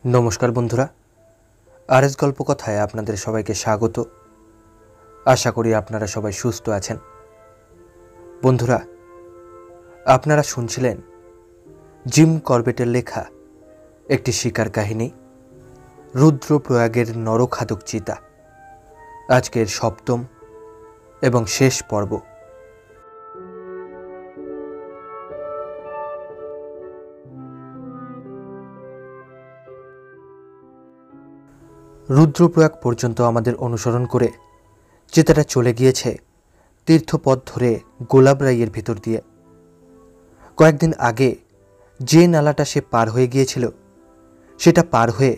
নমস্কার বন্ধুরা, আরএস গল্প কথায় আপনাদের সবাইকে স্বাগত। আশা করি আপনারা সবাই সুস্থ আছেন। বন্ধুরা, আপনারা শুনছিলেন জিম করবেটের লেখা একটি শিকার কাহিনী, রুদ্রপ্রয়াগের নরখাদক চিতা। আজকের সপ্তম এবং শেষ পর্ব। রুদ্রপ্রয়াগ পর্যন্ত আমাদের অনুসরণ করে চিতাটা চলে গিয়েছে তীর্থপথ ধরে গোলাবরাইয়ের ভিতর দিয়ে। কয়েকদিন আগে যে নালাটা সে পার হয়ে গিয়েছিল, সেটা পার হয়ে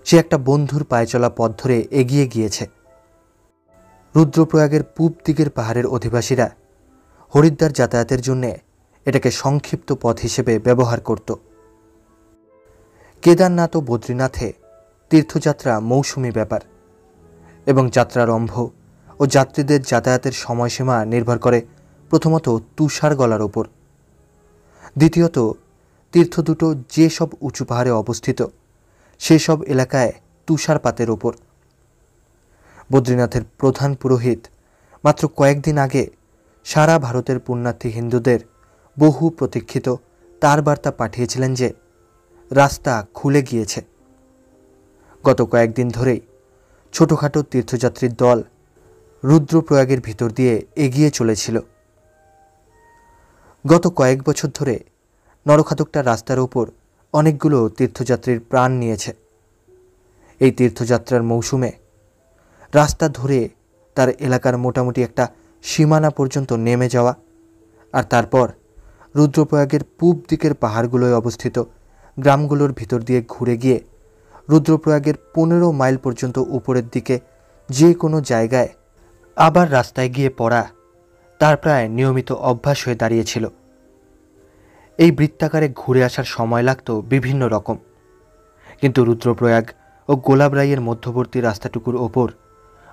সে একটা বন্ধুর পায়ে চলা পথ ধরে এগিয়ে গিয়েছে। রুদ্রপ্রয়াগের পূব দিকের পাহাড়ের অধিবাসীরা হরিদ্বার যাতায়াতের জন্যে এটাকে সংক্ষিপ্ত পথ হিসেবে ব্যবহার করত। কেদারনাথ ও বদ্রীনাথে তীর্থযাত্রা মৌসুমি ব্যাপার এবং যাত্রারম্ভ ও যাত্রীদের যাতায়াতের সময়সীমা নির্ভর করে প্রথমত তুষার গলার ওপর, দ্বিতীয়ত তীর্থ দুটো যেসব উঁচু পাহাড়ে অবস্থিত সেসব এলাকায় তুষারপাতের ওপর। বদ্রীনাথের প্রধান পুরোহিত মাত্র কয়েকদিন আগে সারা ভারতের পুণ্যার্থী হিন্দুদের বহু প্রতীক্ষিত তার বার্তা পাঠিয়েছিলেন যে রাস্তা খুলে গিয়েছে। গত কয়েকদিন ধরেই ছোটোখাটো তীর্থযাত্রীর দল রুদ্রপ্রয়াগের ভিতর দিয়ে এগিয়ে চলেছিল। গত কয়েক বছর ধরে নরখাদকটা রাস্তার ওপর অনেকগুলো তীর্থযাত্রীর প্রাণ নিয়েছে। এই তীর্থযাত্রার মৌসুমে রাস্তা ধরে তার এলাকার মোটামুটি একটা সীমানা পর্যন্ত নেমে যাওয়া, আর তারপর রুদ্রপ্রয়াগের পূব দিকের পাহাড়গুলোয় অবস্থিত গ্রামগুলোর ভিতর দিয়ে ঘুরে গিয়ে রুদ্রপ্রয়াগের 15 মাইল পর্যন্ত উপরের দিকে যে কোনো জায়গায় আবার রাস্তায় গিয়ে পড়া তার প্রায় নিয়মিত অভ্যাস হয়ে দাঁড়িয়েছিল। এই বৃত্তাকারে ঘুরে আসার সময় লাগত বিভিন্ন রকম, কিন্তু রুদ্রপ্রয়াগ ও গোলাবরাইয়ের মধ্যবর্তী রাস্তাটুকুর ওপর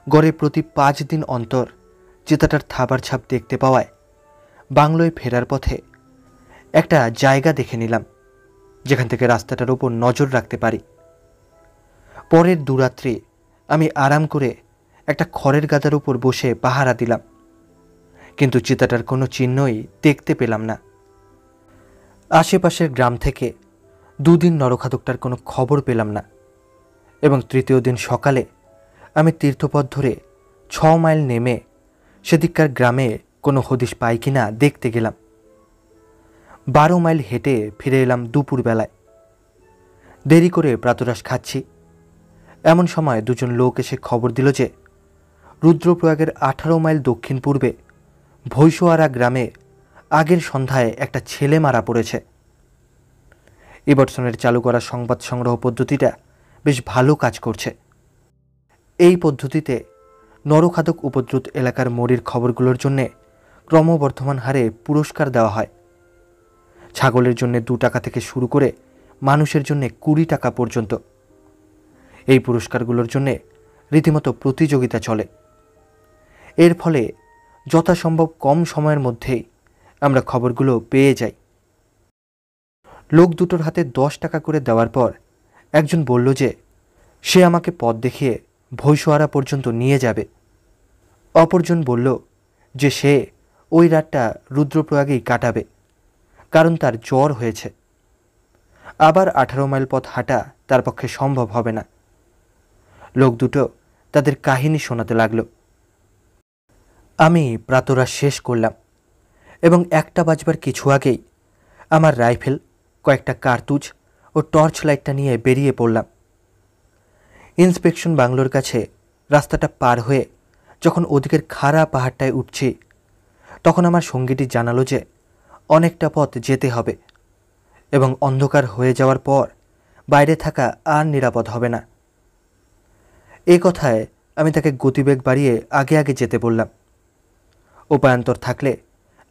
গড়ে প্রতি 5 দিন অন্তর চিতাটার থাবার ছাপ দেখতে পাওয়ায় বাংলোয় ফেরার পথে একটা জায়গা দেখে নিলাম যেখান থেকে রাস্তাটার ওপর নজর রাখতে পারি। পরের দুরাত্রি আমি আরাম করে একটা খড়ের গাদার উপর বসে পাহারা দিলাম, কিন্তু চিতাটার কোনো চিহ্নই দেখতে পেলাম না। আশেপাশের গ্রাম থেকে 2 দিন নরখাদকটার কোনো খবর পেলাম না, এবং তৃতীয় দিন সকালে আমি তীর্থপথ ধরে 6 মাইল নেমে সেদিককার গ্রামে কোনো হদিশ পাই কিনা দেখতে গেলাম। 12 মাইল হেঁটে ফিরে এলাম দুপুরবেলায়। দেরি করে প্রাতরাশ খাচ্ছি, এমন সময় 2 জন লোক এসে খবর দিল যে রুদ্রপ্রয়াগের 18 মাইল দক্ষিণ পূর্বে ভৈসোয়ারা গ্রামে আগের সন্ধ্যায় একটা ছেলে মারা পড়েছে। ইবটসনের চালু করা সংবাদ সংগ্রহ পদ্ধতিটা বেশ ভালো কাজ করছে। এই পদ্ধতিতে নরখাদক উপদ্রুত এলাকার মরির খবরগুলোর জন্যে ক্রমবর্ধমান হারে পুরস্কার দেওয়া হয়। ছাগলের জন্য 2 টাকা থেকে শুরু করে মানুষের জন্য 20 টাকা পর্যন্ত। এই পুরস্কারগুলোর জন্যে রীতিমতো প্রতিযোগিতা চলে। এর ফলে যথাসম্ভব কম সময়ের মধ্যেই আমরা খবরগুলো পেয়ে যাই। লোক দুটোর হাতে 10 টাকা করে দেওয়ার পর একজন বলল যে সে আমাকে পথ দেখিয়ে ভৈসোয়ারা পর্যন্ত নিয়ে যাবে। অপরজন বলল যে সে ওই রাতটা রুদ্রপ্রয়াগেই কাটাবে, কারণ তার জ্বর হয়েছে। আবার 18 মাইল পথ হাঁটা তার পক্ষে সম্ভব হবে না। লোক দুটো তাদের কাহিনী শোনাতে লাগলো। আমি প্রাতরাশ শেষ করলাম এবং 1টা বাজবার কিছু আগেই আমার রাইফেল, কয়েকটা কার্তুজ ও টর্চ লাইটটা নিয়ে বেরিয়ে পড়লাম। ইন্সপেকশন বাংলোর কাছে রাস্তাটা পার হয়ে যখন ওদিকের খাড়া পাহাড়টায় উঠছি, তখন আমার সঙ্গীটি জানালো যে অনেকটা পথ যেতে হবে এবং অন্ধকার হয়ে যাওয়ার পর বাইরে থাকা আর নিরাপদ হবে না। এই কথায় আমি তাকে গতিবেগ বাড়িয়ে আগে আগে যেতে বললাম। উপায়ান্তর থাকলে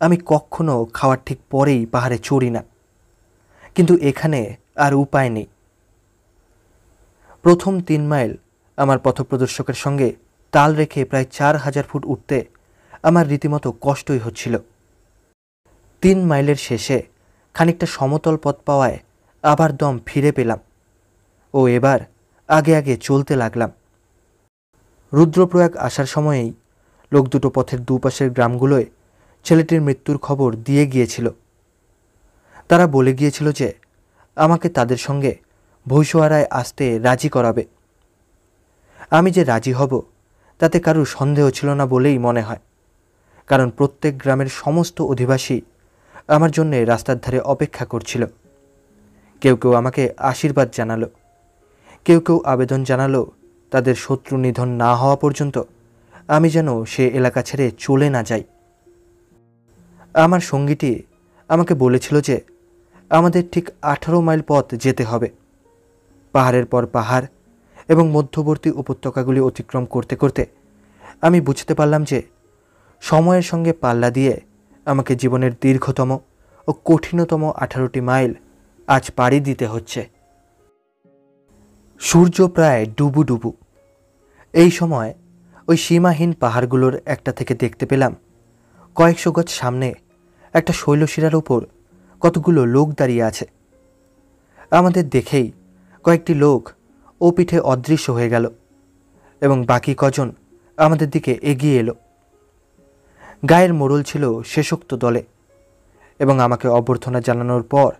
আমি কখনো খাওয়ার ঠিক পরেই পাহাড়ে চড়ি না, কিন্তু এখানে আর উপায় নেই। প্রথম 3 মাইল আমার পথপ্রদর্শকের সঙ্গে তাল রেখে প্রায় 4000 ফুট উঠতে আমার রীতিমতো কষ্টই হচ্ছিল। 3 মাইলের শেষে খানিকটা সমতল পথ পাওয়ায় আবার দম ফিরে পেলাম। ও এবার আগে আগে চলতে লাগলাম। রুদ্রপ্রয়াগ আসার সময়েই লোক দুটো পথের দুপাশের গ্রামগুলোয় ছেলেটির মৃত্যুর খবর দিয়ে গিয়েছিল। তারা বলে গিয়েছিল যে আমাকে তাদের সঙ্গে ভৈষোয়ারায় আসতে রাজি করাবে। আমি যে রাজি হব তাতে কারুর সন্দেহ ছিল না বলেই মনে হয়, কারণ প্রত্যেক গ্রামের সমস্ত অধিবাসী আমার জন্যে রাস্তার ধারে অপেক্ষা করছিল। কেউ কেউ আমাকে আশীর্বাদ জানালো, কেউ কেউ আবেদন জানালো তাদের শত্রু নিধন না হওয়া পর্যন্ত আমি যেন সে এলাকা ছেড়ে চলে না যাই। আমার সঙ্গীটি আমাকে বলেছিল যে আমাদের ঠিক 18 মাইল পথ যেতে হবে। পাহাড়ের পর পাহাড় এবং মধ্যবর্তী উপত্যকাগুলি অতিক্রম করতে করতে আমি বুঝতে পারলাম যে সময়ের সঙ্গে পাল্লা দিয়ে আমাকে জীবনের দীর্ঘতম ও কঠিনতম 18টি মাইল আজ পাড়ি দিতে হচ্ছে। সূর্য প্রায় ডুবু ডুবু। এই সময় ওই সীমাহীন পাহাড়গুলোর একটা থেকে দেখতে পেলাম কয়েকশো গজ সামনে একটা শৈলশিরার উপর কতগুলো লোক দাঁড়িয়ে আছে। আমাদের দেখেই কয়েকটি লোক ও পিঠে অদৃশ্য হয়ে গেল এবং বাকি কজন আমাদের দিকে এগিয়ে এলো। গায়ের মোড়ল ছিল শেষোক্ত দলে এবং আমাকে অভ্যর্থনা জানানোর পর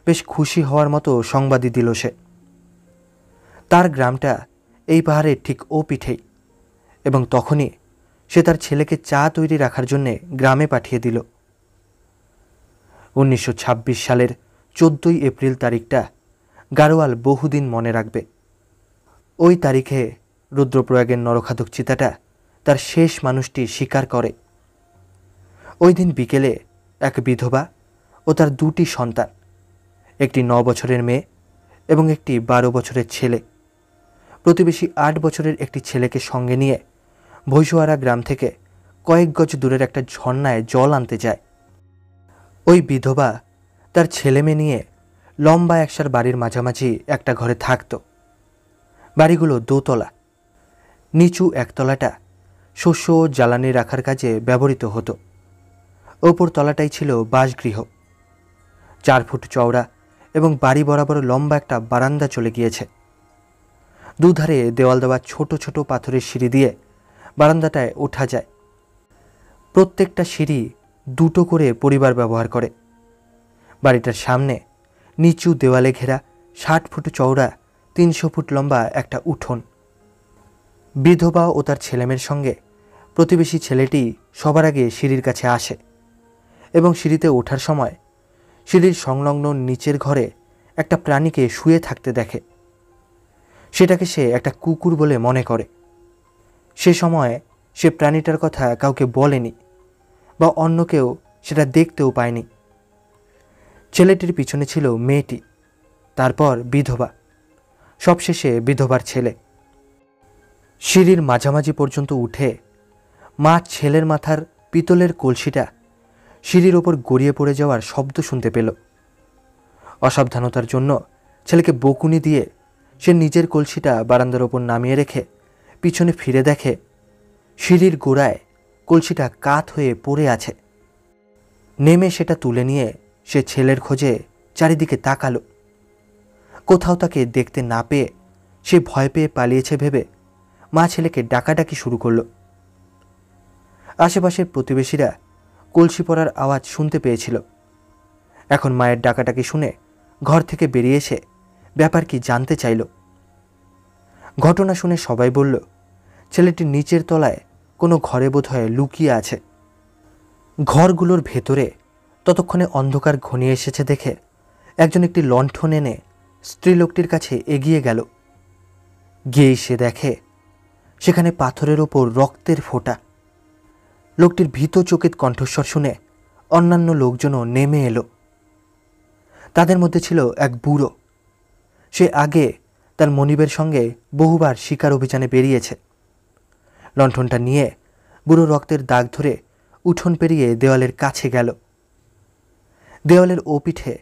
বেশ খুশি হওয়ার মতো সংবাদই দিল সে। তার গ্রামটা এই পাহাড়ের ঠিক ও পিঠেই এবং তখনই সে তার ছেলেকে চা তৈরি রাখার জন্যে গ্রামে পাঠিয়ে দিল। 1926 সালের 14 এপ্রিল তারিখটা গাড়োয়াল বহুদিন মনে রাখবে। ওই তারিখে রুদ্রপ্রয়াগের নরখাদক চিতাটা তার শেষ মানুষটি শিকার করে। ওই দিন বিকেলে এক বিধবা ও তার দুটি সন্তান, একটি 9 বছরের মেয়ে এবং একটি 12 বছরের ছেলে, প্রতিবেশী 8 বছরের একটি ছেলেকে সঙ্গে নিয়ে ভৈষোয়ারা গ্রাম থেকে কয়েক গজ দূরের একটা ঝর্ণায় জল আনতে যায়। ওই বিধবা তার ছেলে মেয়ে নিয়ে লম্বা একসার বাড়ির মাঝামাঝি একটা ঘরে থাকত। বাড়িগুলো দোতলা, নিচু একতলাটা শস্য ও জ্বালানি রাখার কাজে ব্যবহৃত হতো। ওপর তলাটাই ছিল বাসগৃহ। 4 ফুট চওড়া এবং বাড়ি বরাবর লম্বা একটা বারান্দা চলে গিয়েছে। দুধারে দেওয়াল দেওয়া ছোট ছোট পাথরের সিঁড়ি দিয়ে বারান্দাটায় ওঠা যায়। প্রত্যেকটা সিঁড়ি দুটো করে পরিবার ব্যবহার করে। বাড়িটার সামনে নিচু দেওয়ালে ঘেরা 60 ফুট চওড়া 300 ফুট লম্বা একটা উঠোন। বিধবা ও তার ছেলেমেয়ের সঙ্গে প্রতিবেশী ছেলেটি সবার আগে সিঁড়ির কাছে আসে এবং সিঁড়িতে ওঠার সময় সিঁড়ির সংলগ্ন নিচের ঘরে একটা প্রাণীকে শুয়ে থাকতে দেখে। সেটাকে সে একটা কুকুর বলে মনে করে। সে সময় সে প্রাণীটার কথা কাউকে বলেনি বা অন্য কেউ সেটা দেখতেও পায়নি। ছেলেটির পিছনে ছিল মেয়েটি, তারপর বিধবা, সবশেষে বিধবার ছেলে। সিঁড়ির মাঝামাঝি পর্যন্ত উঠে মা ছেলের মাথার পিতলের কলসিটা সিঁড়ির ওপর গড়িয়ে পড়ে যাওয়ার শব্দ শুনতে পেল। অসাবধানতার জন্য ছেলেকে বকুনি দিয়ে সে নিজের কলসিটা বারান্দার ওপর নামিয়ে রেখে পিছনে ফিরে দেখে সিঁড়ির গোড়ায় কলসিটা কাত হয়ে পড়ে আছে। নেমে সেটা তুলে নিয়ে সে ছেলের খোঁজে চারিদিকে তাকালো। কোথাও তাকে দেখতে না পেয়ে সে ভয় পেয়ে পালিয়েছে ভেবে মা ছেলেকে ডাকাডাকি শুরু করল। আশেপাশের প্রতিবেশীরা কলসি পড়ার আওয়াজ শুনতে পেয়েছিল। এখন মায়ের ডাকাডাকি শুনে ঘর থেকে বেরিয়ে এসে ব্যাপার কি জানতে চাইল। ঘটনা শুনে সবাই বলল ছেলেটি নিচের তলায় কোনো ঘরে বোধহয় লুকিয়ে আছে। ঘরগুলোর ভেতরে ততক্ষণে অন্ধকার ঘনিয়ে এসেছে দেখে একজন একটি লণ্ঠন এনে স্ত্রীলোকটির কাছে এগিয়ে গেল। গিয়েই সে দেখে সেখানে পাথরের ওপর রক্তের ফোঁটা। লোকটির ভীত চকিত কণ্ঠস্বর শুনে অন্যান্য লোকজনও নেমে এলো। তাদের মধ্যে ছিল এক বুড়ো। সে আগে তার মনিবের সঙ্গে বহুবার শিকার অভিযানে বেরিয়েছে। লণ্ঠনটা নিয়ে বুড়ো রক্তের দাগ ধরে উঠোন পেরিয়ে দেওয়ালের কাছে গেল। দেওয়ালের ও পিঠে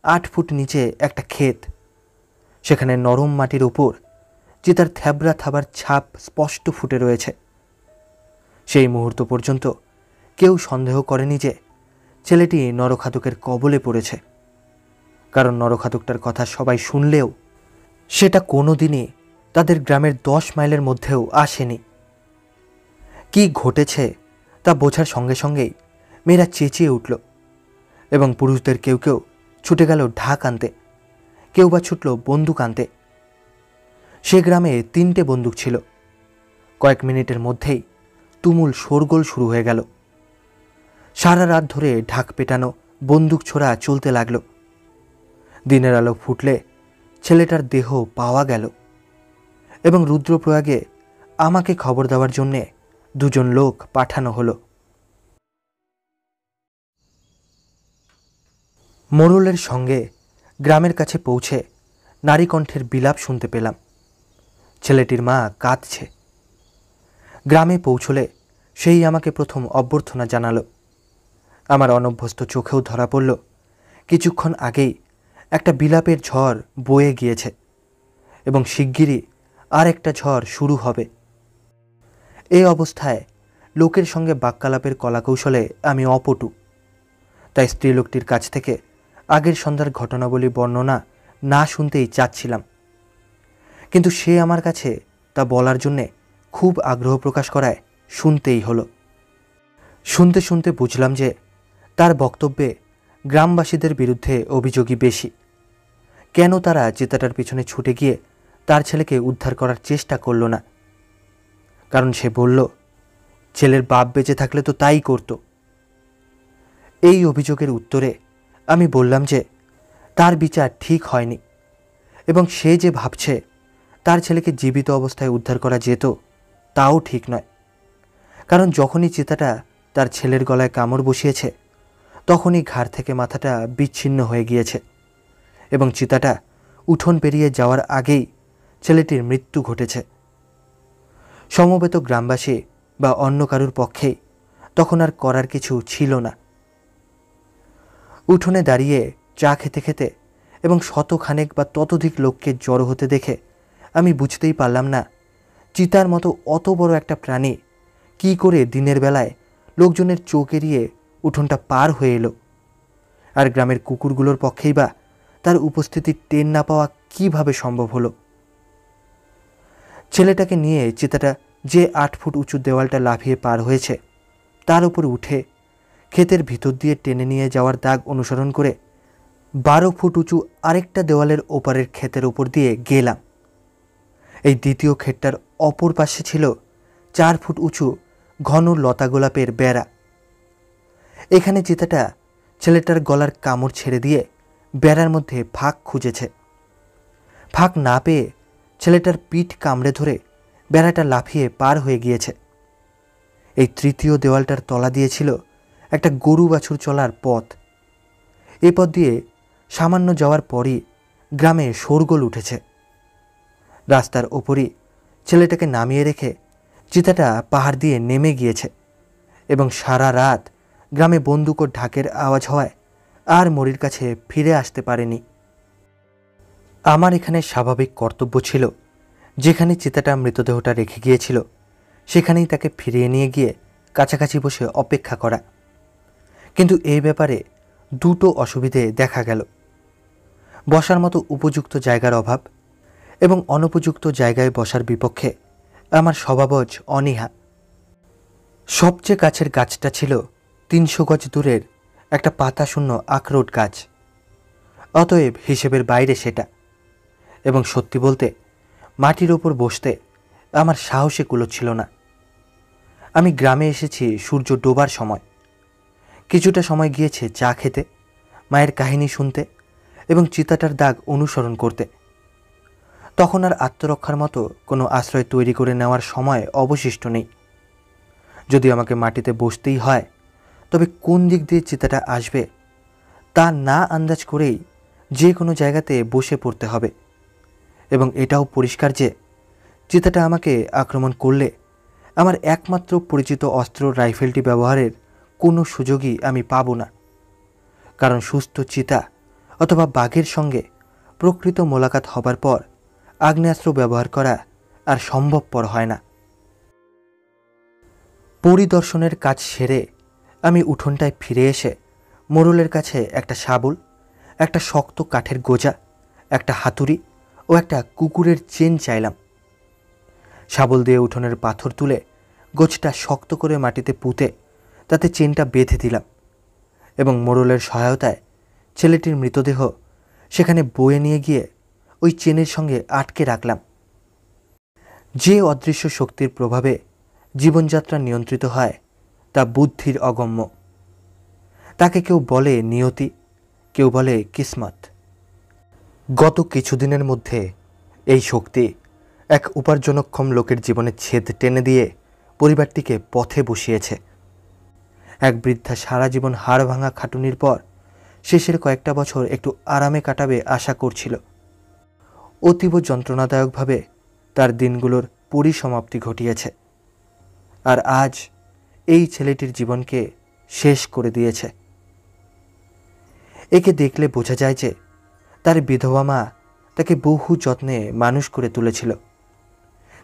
8 ফুট নিচে একটা ক্ষেত। সেখানে নরম মাটির উপর চিতার থ্যাবড়া থাবার ছাপ স্পষ্ট ফুটে রয়েছে। সেই মুহূর্ত পর্যন্ত কেউ সন্দেহ করেনি যে ছেলেটি নরখাদকের কবলে পড়েছে, কারণ নরখাদকটার কথা সবাই শুনলেও সেটা কোনোদিনই তাদের গ্রামের 10 মাইলের মধ্যেও আসেনি। কি ঘটেছে তা বোঝার সঙ্গে সঙ্গেই মেয়েরা চেঁচিয়ে উঠল এবং পুরুষদের কেউ কেউ ছুটে গেল ঢাক আনতে, কেউ বা ছুটল বন্দুক আনতে। সে গ্রামে 3টে বন্দুক ছিল। কয়েক মিনিটের মধ্যেই তুমুল শোরগোল শুরু হয়ে গেল। সারা রাত ধরে ঢাক পেটানো, বন্দুক ছোড়া চলতে লাগল। দিনের আলো ফুটলে ছেলেটার দেহ পাওয়া গেল এবং রুদ্রপ্রয়াগে আমাকে খবর দেওয়ার জন্যে 2 জন লোক পাঠানো হলো। মোড়লের সঙ্গে গ্রামের কাছে পৌঁছে নারীকণ্ঠের বিলাপ শুনতে পেলাম। ছেলেটির মা কাঁদছে। গ্রামে পৌঁছলে সেই আমাকে প্রথম অভ্যর্থনা জানালো। আমার অনভ্যস্ত চোখেও ধরা পড়ল কিছুক্ষণ আগেই একটা বিলাপের ঝড় বয়ে গিয়েছে এবং শিগগিরই আর একটা ঝড় শুরু হবে। এই অবস্থায় লোকের সঙ্গে বাক্যালাপের কলাকৌশলে আমি অপটু, তাই স্ত্রীলোকটির কাছ থেকে আগের সন্ধ্যার ঘটনাবলী বর্ণনা না শুনতেই চাচ্ছিলাম, কিন্তু সে আমার কাছে তা বলার জন্যে খুব আগ্রহ প্রকাশ করায় শুনতেই হলো। শুনতে শুনতে বুঝলাম যে তার বক্তব্যে গ্রামবাসীদের বিরুদ্ধে অভিযোগই বেশি। কেন তারা চিতাটার পিছনে ছুটে গিয়ে তার ছেলেকে উদ্ধার করার চেষ্টা করল না? কারণ সে বলল, ছেলের বাপ বেঁচে থাকলে তো তাই করত। এই অভিযোগের উত্তরে আমি বললাম যে তার বিচার ঠিক হয়নি এবং সে যে ভাবছে তার ছেলেকে জীবিত অবস্থায় উদ্ধার করা যেত তাও ঠিক নয়। কারণ যখনই চিতাটা তার ছেলের গলায় কামড় বসিয়েছে তখনই ঘাড় থেকে মাথাটা বিচ্ছিন্ন হয়ে গিয়েছে এবং চিতাটা উঠোন পেরিয়ে যাওয়ার আগেই ছেলেটির মৃত্যু ঘটেছে। সমবেত গ্রামবাসী বা অন্য কারুর পক্ষেই তখন আর করার কিছু ছিল না। উঠোনে দাঁড়িয়ে চা খেতে খেতে এবং শতখানেক বা ততোধিক লোককে জড়ো হতে দেখে আমি বুঝতেই পারলাম না চিতার মতো অত বড় একটা প্রাণী কি করে দিনের বেলায় লোকজনের চোখ এড়িয়ে উঠোনটা পার হয়ে এলো, আর গ্রামের কুকুরগুলোর পক্ষেই বা তার উপস্থিতির টের না পাওয়া কিভাবে সম্ভব হলো। ছেলেটাকে নিয়ে চিতাটা যে 8 ফুট উঁচু দেওয়ালটা লাফিয়ে পার হয়েছে তার উপর উঠে ক্ষেতের ভিতর দিয়ে টেনে নিয়ে যাওয়ার দাগ অনুসরণ করে 12 ফুট উঁচু আরেকটা দেওয়ালের ওপারের ক্ষেতের উপর দিয়ে গেলাম। এই দ্বিতীয় ক্ষেতটার অপর পাশে ছিল 4 ফুট উঁচু ঘন লতা গোলাপের বেড়া। এখানে চিতাটা ছেলেটার গলার কামড় ছেড়ে দিয়ে বেড়ার মধ্যে ফাঁক খুঁজেছে। ফাঁক না পেয়ে ছেলেটার পিঠ কামড়ে ধরে বেড়াটা লাফিয়ে পার হয়ে গিয়েছে। এই তৃতীয় দেওয়ালটার তলা দিয়েছিল একটা গরু বাছুর চলার পথ। এই পথ দিয়ে সামান্য যাওয়ার পরই গ্রামে শোরগোল উঠেছে। রাস্তার ওপরই ছেলেটাকে নামিয়ে রেখে চিতাটা পাহাড় দিয়ে নেমে গিয়েছে এবং সারা রাত গ্রামে বন্দুক ও ঢাকের আওয়াজ হওয়ায় আর মরির কাছে ফিরে আসতে পারেনি। আমার এখানে স্বাভাবিক কর্তব্য ছিল যেখানে চিতাটা মৃতদেহটা রেখে গিয়েছিল সেখানেই তাকে ফিরিয়ে নিয়ে গিয়ে কাছাকাছি বসে অপেক্ষা করা। কিন্তু এই ব্যাপারে 2টো অসুবিধে দেখা গেল। বসার মতো উপযুক্ত জায়গার অভাব এবং অনুপযুক্ত জায়গায় বসার বিপক্ষে আমার স্বভাবজ অনীহা। সবচেয়ে কাছের গাছটা ছিল 300 গজ দূরের একটা পাতাশূন্য আখরোট গাছ। অতএব হিসেবের বাইরে সেটা, এবং সত্যি বলতে মাটির ওপর বসতে আমার সাহসে কুলোচ্ছিল না। আমি গ্রামে এসেছি সূর্য ডোবার সময়। কিছুটা সময় গিয়েছে চা খেতে, মায়ের কাহিনী শুনতে এবং চিতাটার দাগ অনুসরণ করতে। তখন আর আত্মরক্ষার মতো কোনো আশ্রয় তৈরি করে নেওয়ার সময় অবশিষ্ট নেই। যদি আমাকে মাটিতে বসতেই হয় তবে কোন দিক দিয়ে চিতাটা আসবে তা না আন্দাজ করেই যে কোনো জায়গাতে বসে পড়তে হবে। এবং এটাও পরিষ্কার যে চিতাটা আমাকে আক্রমণ করলে আমার একমাত্র পরিচিত অস্ত্র রাইফেলটি ব্যবহারের কোনো সুযোগই আমি পাব না, কারণ সুস্থ চিতা অথবা বাঘের সঙ্গে প্রকৃত মোলাকাত হবার পর আগ্নেয়াস্ত্র ব্যবহার করা আর সম্ভবপর হয় না। পরিদর্শনের কাজ সেরে আমি উঠোনটায় ফিরে এসে মোড়লের কাছে একটা শাবল, একটা শক্ত কাঠের গোজা, একটা হাতুড়ি ও একটা কুকুরের চেন চাইলাম। শাবল দিয়ে উঠোনের পাথর তুলে গোছটা শক্ত করে মাটিতে পুঁতে তাতে চেনটা বেঁধে দিলাম এবং মোড়লের সহায়তায় ছেলেটির মৃতদেহ সেখানে বয়ে নিয়ে গিয়ে ওই চেনের সঙ্গে আটকে রাখলাম। যে অদৃশ্য শক্তির প্রভাবে জীবনযাত্রা নিয়ন্ত্রিত হয় তা বুদ্ধির অগম্য। তাকে কেউ বলে নিয়তি, কেউ বলে কিসমত। গত কিছুদিনের মধ্যে এই শক্তি এক উপার্জনক্ষম লোকের জীবনে ছেদ টেনে দিয়ে পরিবারটিকে পথে বসিয়েছে। এক বৃদ্ধা সারা জীবন হাড় ভাঙা খাটুনির পর শেষের কয়েকটা বছর একটু আরামে কাটাবে আশা করছিল। অতীব যন্ত্রণাদায়কভাবে তার দিনগুলোর পরিসমাপ্তি ঘটিয়েছে, আর আজ এই ছেলেটির জীবনকে শেষ করে দিয়েছে। একে দেখলে বোঝা যায় যে তার বিধবা মা তাকে বহু যত্নে মানুষ করে তুলেছিল।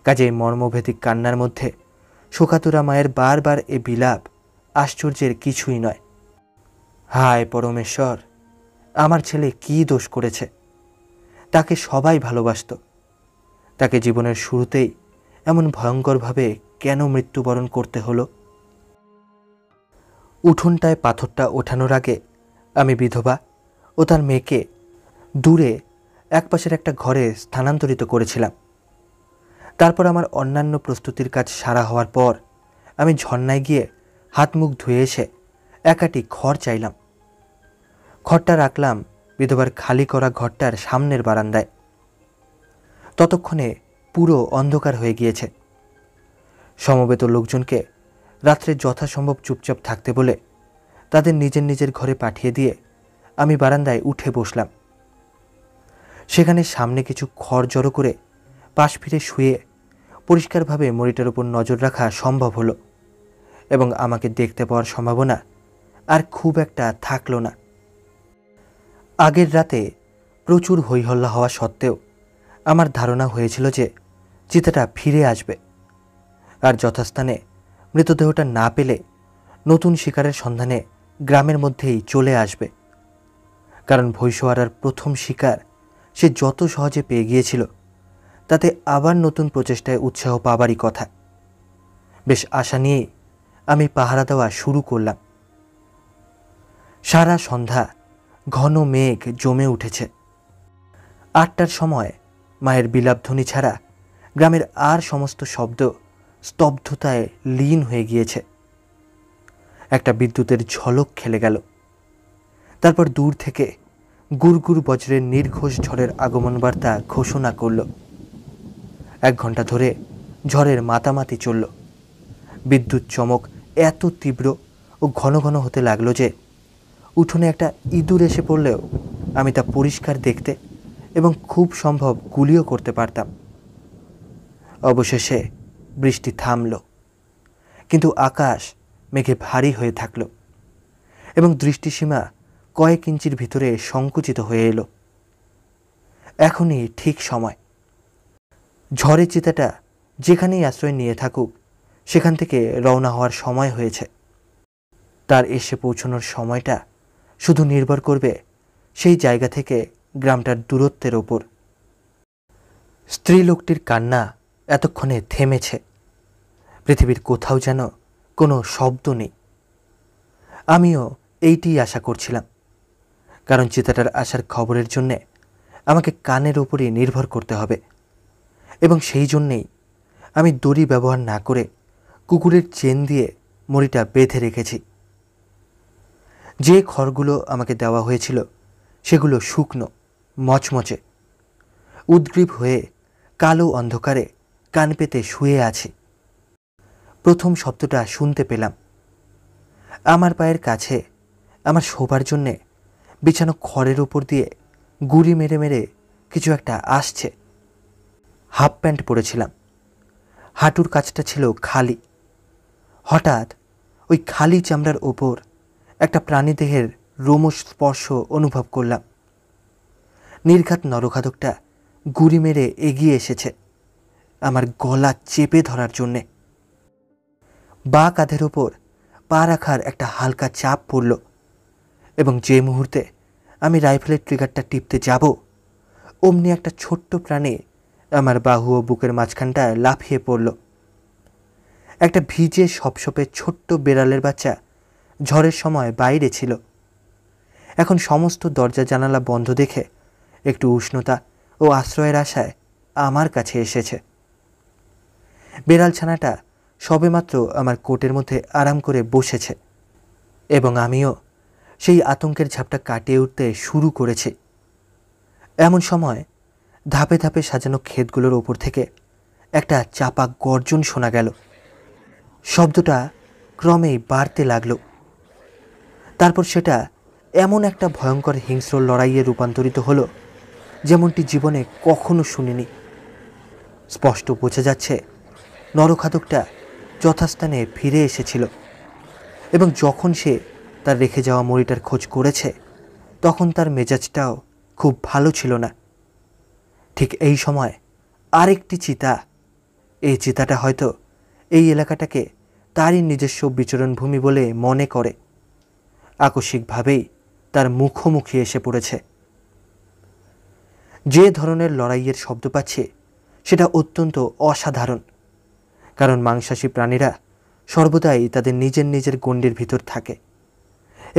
কাজেই মর্মভেদিক কান্নার মধ্যে শোকাতুরা মায়ের বারবার এ বিলাপ আশ্চর্যের কিছুই নয়। হায় পরমেশ্বর, আমার ছেলে কি দোষ করেছে? তাকে সবাই ভালোবাসত। তাকে জীবনের শুরুতেই এমন ভয়ঙ্করভাবে কেন মৃত্যুবরণ করতে হলো? উঠোনটায় পাথরটা ওঠানোর আগে আমি বিধবা ও তার মেয়েকে দূরে একপাশের একটা ঘরে স্থানান্তরিত করেছিলাম। তারপর আমার অন্যান্য প্রস্তুতির কাজ সারা হওয়ার পর আমি ঝর্ণায় গিয়ে হাত মুখ ধুয়ে এসে একাটি খড় চাইলাম। খড়টা রাখলাম বিধবার খালি করা ঘরটার সামনের বারান্দায়। ততক্ষণে পুরো অন্ধকার হয়ে গিয়েছে। সমবেত লোকজনকে রাত্রে যথাসম্ভব চুপচাপ থাকতে বলে তাদের নিজের নিজের ঘরে পাঠিয়ে দিয়ে আমি বারান্দায় উঠে বসলাম। সেখানে সামনে কিছু খড় জড়ো করে পাশ ফিরে শুয়ে পরিষ্কারভাবে মরিটার উপর নজর রাখা সম্ভব হলো এবং আমাকে দেখতে পাওয়ার সম্ভাবনা আর খুব একটা থাকলো না। আগের রাতে প্রচুর হইহল্লা হওয়া সত্ত্বেও আমার ধারণা হয়েছিল যে চিতাটা ফিরে আসবে, আর যথাস্থানে মৃতদেহটা না পেলে নতুন শিকারের সন্ধানে গ্রামের মধ্যেই চলে আসবে। কারণ ভৈষোয়ারার প্রথম শিকার সে যত সহজে পেয়ে গিয়েছিল, তাতে আবার নতুন প্রচেষ্টায় উৎসাহ পাবারই কথা। বেশ আশা নিয়েই আমি পাহারা দেওয়া শুরু করলাম। সারা সন্ধ্যা ঘন মেঘ জমে উঠেছে। 8টার সময় মায়ের বিলাপধ্বনি ছাড়া গ্রামের আর সমস্ত শব্দ স্তব্ধতায় লীন হয়ে গিয়েছে। একটা বিদ্যুতের ঝলক খেলে গেল। তারপর দূর থেকে গুড়গুড় বজ্রের নির্ঘোষ ঝড়ের আগমন বার্তা ঘোষণা করল। 1 ঘন্টা ধরে ঝড়ের মাতামাতি চলল। বিদ্যুৎ চমক এত তীব্র ও ঘন ঘন হতে লাগলো যে উঠোনে একটা ইঁদুর এসে পড়লেও আমি তা পরিষ্কার দেখতে এবং খুব সম্ভব গুলিও করতে পারতাম। অবশেষে বৃষ্টি থামল, কিন্তু আকাশ মেঘে ভারী হয়ে থাকল এবং দৃষ্টিসীমা কয়েক ইঞ্চির ভিতরে সংকুচিত হয়ে এলো। এখনই ঠিক সময়। ঝড়ে চিতাটা যেখানেই আশ্রয় নিয়ে থাকুক, সেখান থেকে রওনা হওয়ার সময় হয়েছে। তার এসে পৌঁছানোর সময়টা শুধু নির্ভর করবে সেই জায়গা থেকে গ্রামটার দূরত্বের ওপর। স্ত্রীলোকটির কান্না এতক্ষণে থেমেছে। পৃথিবীর কোথাও যেন কোনো শব্দ নেই। আমিও এইটিই আশা করছিলাম, কারণ চিতাটার আসার খবরের জন্যে আমাকে কানের ওপরই নির্ভর করতে হবে, এবং সেই জন্যেই আমি দড়ি ব্যবহার না করে কুকুরের চেন দিয়ে মড়িটা বেঁধে রেখেছি। যে খড়গুলো আমাকে দেওয়া হয়েছিল সেগুলো শুকনো, মচমচে। উদ্গ্রীব হয়ে কালো অন্ধকারে কান পেতে শুয়ে আছি। প্রথম শব্দটা শুনতে পেলাম। আমার পায়ের কাছে আমার শোবার জন্যে বিছানো খড়ের উপর দিয়ে গুড়ি মেরে মেরে কিছু একটা আসছে। হাফ প্যান্ট পরেছিলাম, হাঁটুর কাছটা ছিল খালি। হঠাৎ ওই খালি চামড়ার ওপর একটা প্রাণীদেহের রোমশ স্পর্শ অনুভব করলাম। নির্ঘাত নরখাদকটা গুড়ি মেরে এগিয়ে এসেছে আমার গলা চেপে ধরার জন্যে। বাঁ কাঁধের ওপর পা রাখার একটা হালকা চাপ পড়ল, এবং যে মুহূর্তে আমি রাইফেলের ট্রিগারটা টিপতে যাব, অমনি একটা ছোট্ট প্রাণী আমার বাহু ও বুকের মাঝখানটায় লাফিয়ে পড়ল। একটা ভিজে সপসপে ছোট্ট বেড়ালের বাচ্চা ঝড়ের সময় বাইরে ছিল। এখন সমস্ত দরজা জানালা বন্ধ দেখে একটু উষ্ণতা ও আশ্রয়ের আশায় আমার কাছে এসেছে। বেড়াল ছানাটা সবেমাত্র আমার কোটের মধ্যে আরাম করে বসেছে এবং আমিও সেই আতঙ্কের ঝাপটা কাটিয়ে উঠতে শুরু করেছি। এমন সময় ধাপে ধাপে সাজানো ক্ষেতগুলোর ওপর থেকে একটা চাপা গর্জন শোনা গেল। শব্দটা ক্রমেই বাড়তে লাগলো। তারপর সেটা এমন একটা ভয়ঙ্কর হিংস্র লড়াইয়ে রূপান্তরিত হলো যেমনটি জীবনে কখনো শুনিনি। স্পষ্ট বোঝা যাচ্ছে নরখাদকটা যথাস্থানে ফিরে এসেছিল এবং যখন সে তার রেখে যাওয়া মরিটার খোঁজ করেছে তখন তার মেজাজটাও খুব ভালো ছিল না। ঠিক এই সময় আরেকটি চিতা, এই চিতাটা হয়তো এই এলাকাটাকে তারই নিজস্ব বিচরণভূমি বলে মনে করে, আকস্মিকভাবেই তার মুখোমুখি এসে পড়েছে। যে ধরনের লড়াইয়ের শব্দ পাচ্ছে সেটা অত্যন্ত অসাধারণ, কারণ মাংসাশী প্রাণীরা সর্বদাই তাদের নিজের নিজের গণ্ডির ভিতর থাকে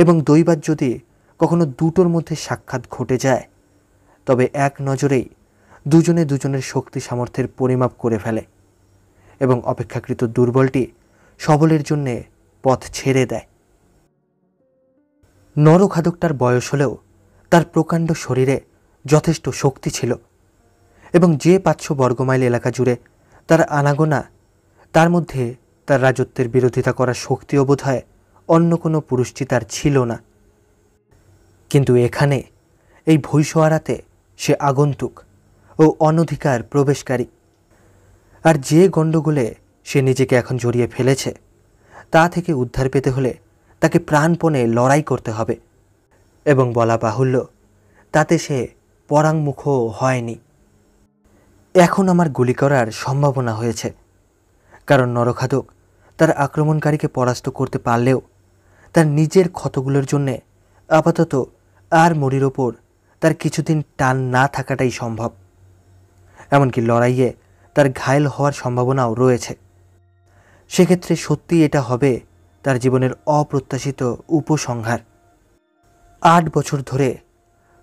এবং দৈবাৎ যদি কখনো দুটোর মধ্যে সাক্ষাৎ ঘটে যায় তবে এক নজরেই দুজনে দুজনের শক্তি সামর্থ্যের পরিমাপ করে ফেলে এবং অপেক্ষাকৃত দুর্বলটি সবলের জন্যে পথ ছেড়ে দেয়। নরখাদকটার বয়স হলেও তার প্রকাণ্ড শরীরে যথেষ্ট শক্তি ছিল এবং যে 500 বর্গমাইল এলাকা জুড়ে তার আনাগোনা, তার মধ্যে তার রাজত্বের বিরোধিতা করার শক্তিও বোধ হয় অন্য কোনো পুরুষটি তার ছিল না। কিন্তু এখানে এই ভৈষোয়ারাতে সে আগন্তুক ও অনধিকার প্রবেশকারী, আর যে গণ্ডগোলে সে নিজেকে এখন জড়িয়ে ফেলেছে তা থেকে উদ্ধার পেতে হলে তাকে প্রাণপণে লড়াই করতে হবে এবং বলা বাহুল্য তাতে সে পরাঙ্মুখও হয়নি। এখন আমার গুলি করার সম্ভাবনা হয়েছে, কারণ নরখাদক তার আক্রমণকারীকে পরাস্ত করতে পারলেও তার নিজের ক্ষতগুলোর জন্যে আপাতত আর মরির ওপর তার কিছুদিন টান না থাকাটাই সম্ভব। এমনকি লড়াইয়ে তার ঘায়েল হওয়ার সম্ভাবনাও রয়েছে। সেক্ষেত্রে সত্যি এটা হবে তার জীবনের অপ্রত্যাশিত উপসংহার। 8 বছর ধরে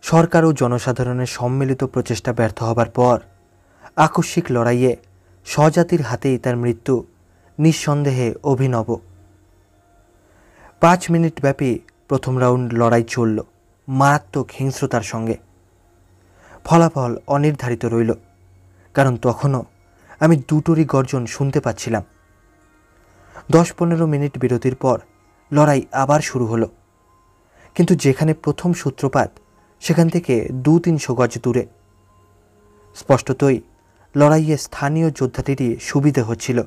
সরকার ও জনসাধারণের সম্মিলিত প্রচেষ্টা ব্যর্থ হবার পর আকস্মিক লড়াইয়ে স্বজাতির হাতেই তার মৃত্যু নিঃসন্দেহে অভিনব। 5 মিনিট ব্যাপী প্রথম রাউন্ড লড়াই চলল মারাত্মক হিংস্রতার সঙ্গে। ফলাফল অনির্ধারিত রইল, কারণ তখনও আমি দুটোরই গর্জন শুনতে পাচ্ছিলাম। 10-15 মিনিট বিরতির পর লড়াই আবার শুরু হলো, কিন্তু যেখানে প্রথম সূত্রপাত সেখান থেকে 200-300 গজ দূরে। স্পষ্টতই লড়াইয়ে স্থানীয় যোদ্ধাটিরই সুবিধে হচ্ছিল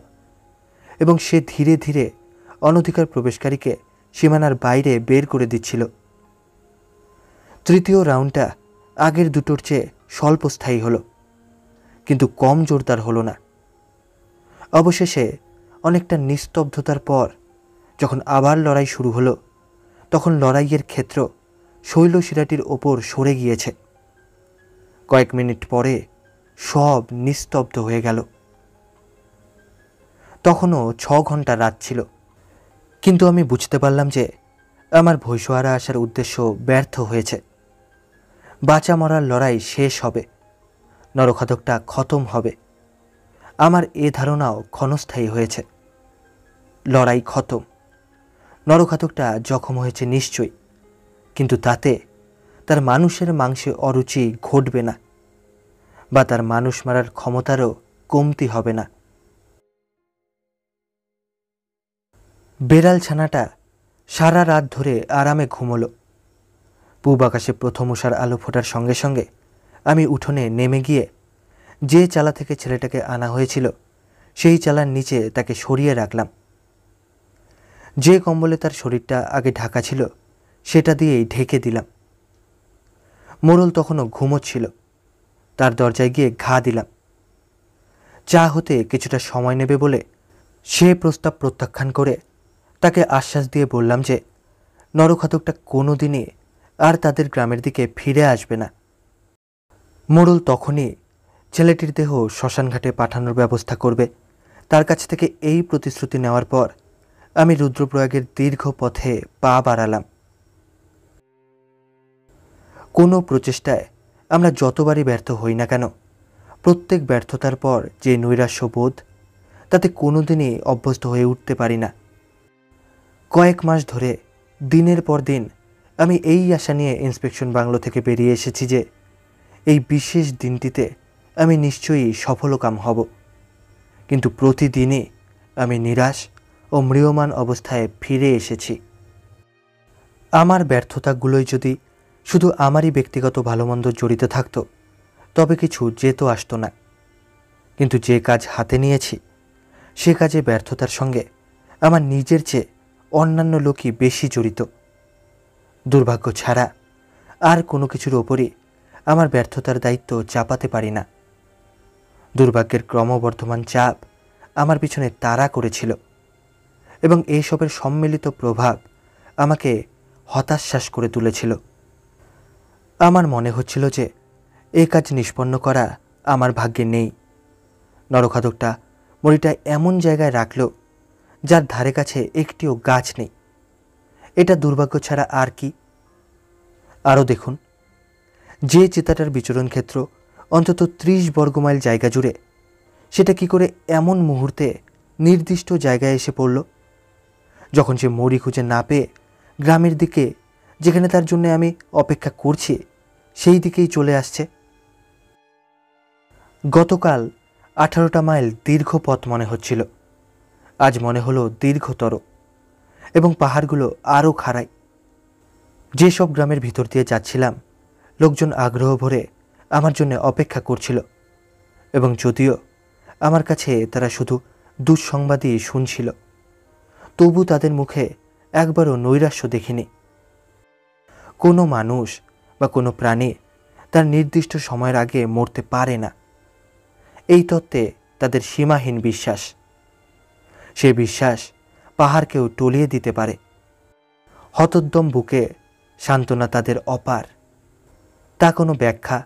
এবং সে ধীরে ধীরে অনধিকার প্রবেশকারীকে সীমানার বাইরে বের করে দিচ্ছিল। তৃতীয় রাউন্ডটা আগের দুটোর চেয়ে স্বল্পস্থায়ী হলো, কিন্তু কম জোরদার হলো না। অবশেষে অনেকটা নিস্তব্ধতার পর যখন আবার লড়াই শুরু হলো তখন লড়াইয়ের ক্ষেত্র শৈলশিরাটির ওপর সরে গিয়েছে। কয়েক মিনিট পরে সব নিস্তব্ধ হয়ে গেল। তখনও 6 ঘন্টা রাত ছিল, কিন্তু আমি বুঝতে পারলাম যে আমার ভৈষোয়ারা আসার উদ্দেশ্য ব্যর্থ হয়েছে। বাঁচা মরার লড়াই শেষ হবে, নরখাদকটা খতম হবে। আমার এ ধারণাও ক্ষণস্থায়ী হয়েছে। লড়াই খতম। নরখাদকটা জখম হয়েছে নিশ্চয়ই, কিন্তু তাতে তার মানুষের মাংসে অরুচি ঘটবে না বা তার মানুষ মারার ক্ষমতারও কমতি হবে না। বেড়াল ছানাটা সারা রাত ধরে আরামে ঘুমোলো। পূব আকাশে প্রথম উষার আলো ফোটার সঙ্গে সঙ্গে আমি উঠোনে নেমে গিয়ে যে চালা থেকে ছেলেটাকে আনা হয়েছিল সেই চালার নিচে তাকে সরিয়ে রাখলাম। যে কম্বলে তার শরীরটা আগে ঢাকা ছিল সেটা দিয়েই ঢেকে দিলাম। মোড়ল তখনও ঘুমোচ্ছিল। তার দরজায় গিয়ে ঘা দিলাম। চা হতে কিছুটা সময় নেবে বলে সে প্রস্তাব প্রত্যাখ্যান করে তাকে আশ্বাস দিয়ে বললাম যে নরখাদকটা কোনো দিনই আর তাদের গ্রামের দিকে ফিরে আসবে না। মোড়ল তখনই ছেলেটির দেহ শ্মশানঘাটে পাঠানোর ব্যবস্থা করবে তার কাছ থেকে এই প্রতিশ্রুতি নেওয়ার পর আমি রুদ্রপ্রয়াগের দীর্ঘ পথে পা বাড়ালাম। কোনো প্রচেষ্টায় আমরা যতবারই ব্যর্থ হই না কেন, প্রত্যেক ব্যর্থতার পর যে নৈরাশ্যবোধ, তাতে কোনোদিনই অভ্যস্ত হয়ে উঠতে পারি না। কয়েক মাস ধরে দিনের পর দিন আমি এই আশা নিয়ে ইন্সপেকশন বাংলো থেকে বেরিয়ে এসেছি যে এই বিশেষ দিনটিতে আমি নিশ্চয়ই সফলকাম হব, কিন্তু প্রতিদিনই আমি নিরাশ ও ম্রিয়মাণ অবস্থায় ফিরে এসেছি। আমার ব্যর্থতাগুলোই যদি শুধু আমারই ব্যক্তিগত ভালোমন্দ জড়িত থাকতো তবে কিছু যেত আসতো না, কিন্তু যে কাজ হাতে নিয়েছি সে কাজে ব্যর্থতার সঙ্গে আমার নিজের চেয়ে অন্যান্য লোকই বেশি জড়িত। দুর্ভাগ্য ছাড়া আর কোনো কিছুর ওপরই আমার ব্যর্থতার দায়িত্ব চাপাতে পারি না। দুর্ভাগ্যের ক্রমবর্ধমান চাপ আমার পিছনে তাড়া করেছিল এবং এইসবের সম্মিলিত প্রভাব আমাকে হতাশ্বাস করে তুলেছিল। আমার মনে হচ্ছিল যে এই কাজ নিষ্পন্ন করা আমার ভাগ্যে নেই। নরখাদকটা মরিটা এমন জায়গায় রাখল যার ধারে কাছে একটিও গাছ নেই। এটা দুর্ভাগ্য ছাড়া আর কি? আরও দেখুন, যে চিতাটার বিচরণ ক্ষেত্র অন্তত 30 বর্গমাইল জায়গা জুড়ে, সেটা কি করে এমন মুহূর্তে নির্দিষ্ট জায়গায় এসে পড়ল যখন সে মরি খুঁজে না পেয়ে গ্রামের দিকে, যেখানে তার জন্য আমি অপেক্ষা করছি, সেই দিকেই চলে আসছে। গতকাল 18টা মাইল দীর্ঘ পথ মনে হচ্ছিল, আজ মনে হলো দীর্ঘতর, এবং পাহাড়গুলো আরও খাড়াই। যেসব গ্রামের ভিতর দিয়ে যাচ্ছিলাম লোকজন আগ্রহ ভরে আমার জন্য অপেক্ষা করছিল, এবং যদিও আমার কাছে তারা শুধু দুঃসংবাদই শুনছিল, তবু তাদের মুখে একবারও নৈরাশ্য দেখিনি। কোনো মানুষ বা কোনো প্রাণী তার নির্দিষ্ট সময়ের আগে মরতে পারে না, এই তত্ত্বে তাদের সীমাহীন বিশ্বাস। সে বিশ্বাস পাহাড়কেও টলিয়ে দিতে পারে। হতোদ্যম বুকে সান্ত্বনা তাদের অপার, তা কোনো ব্যাখ্যা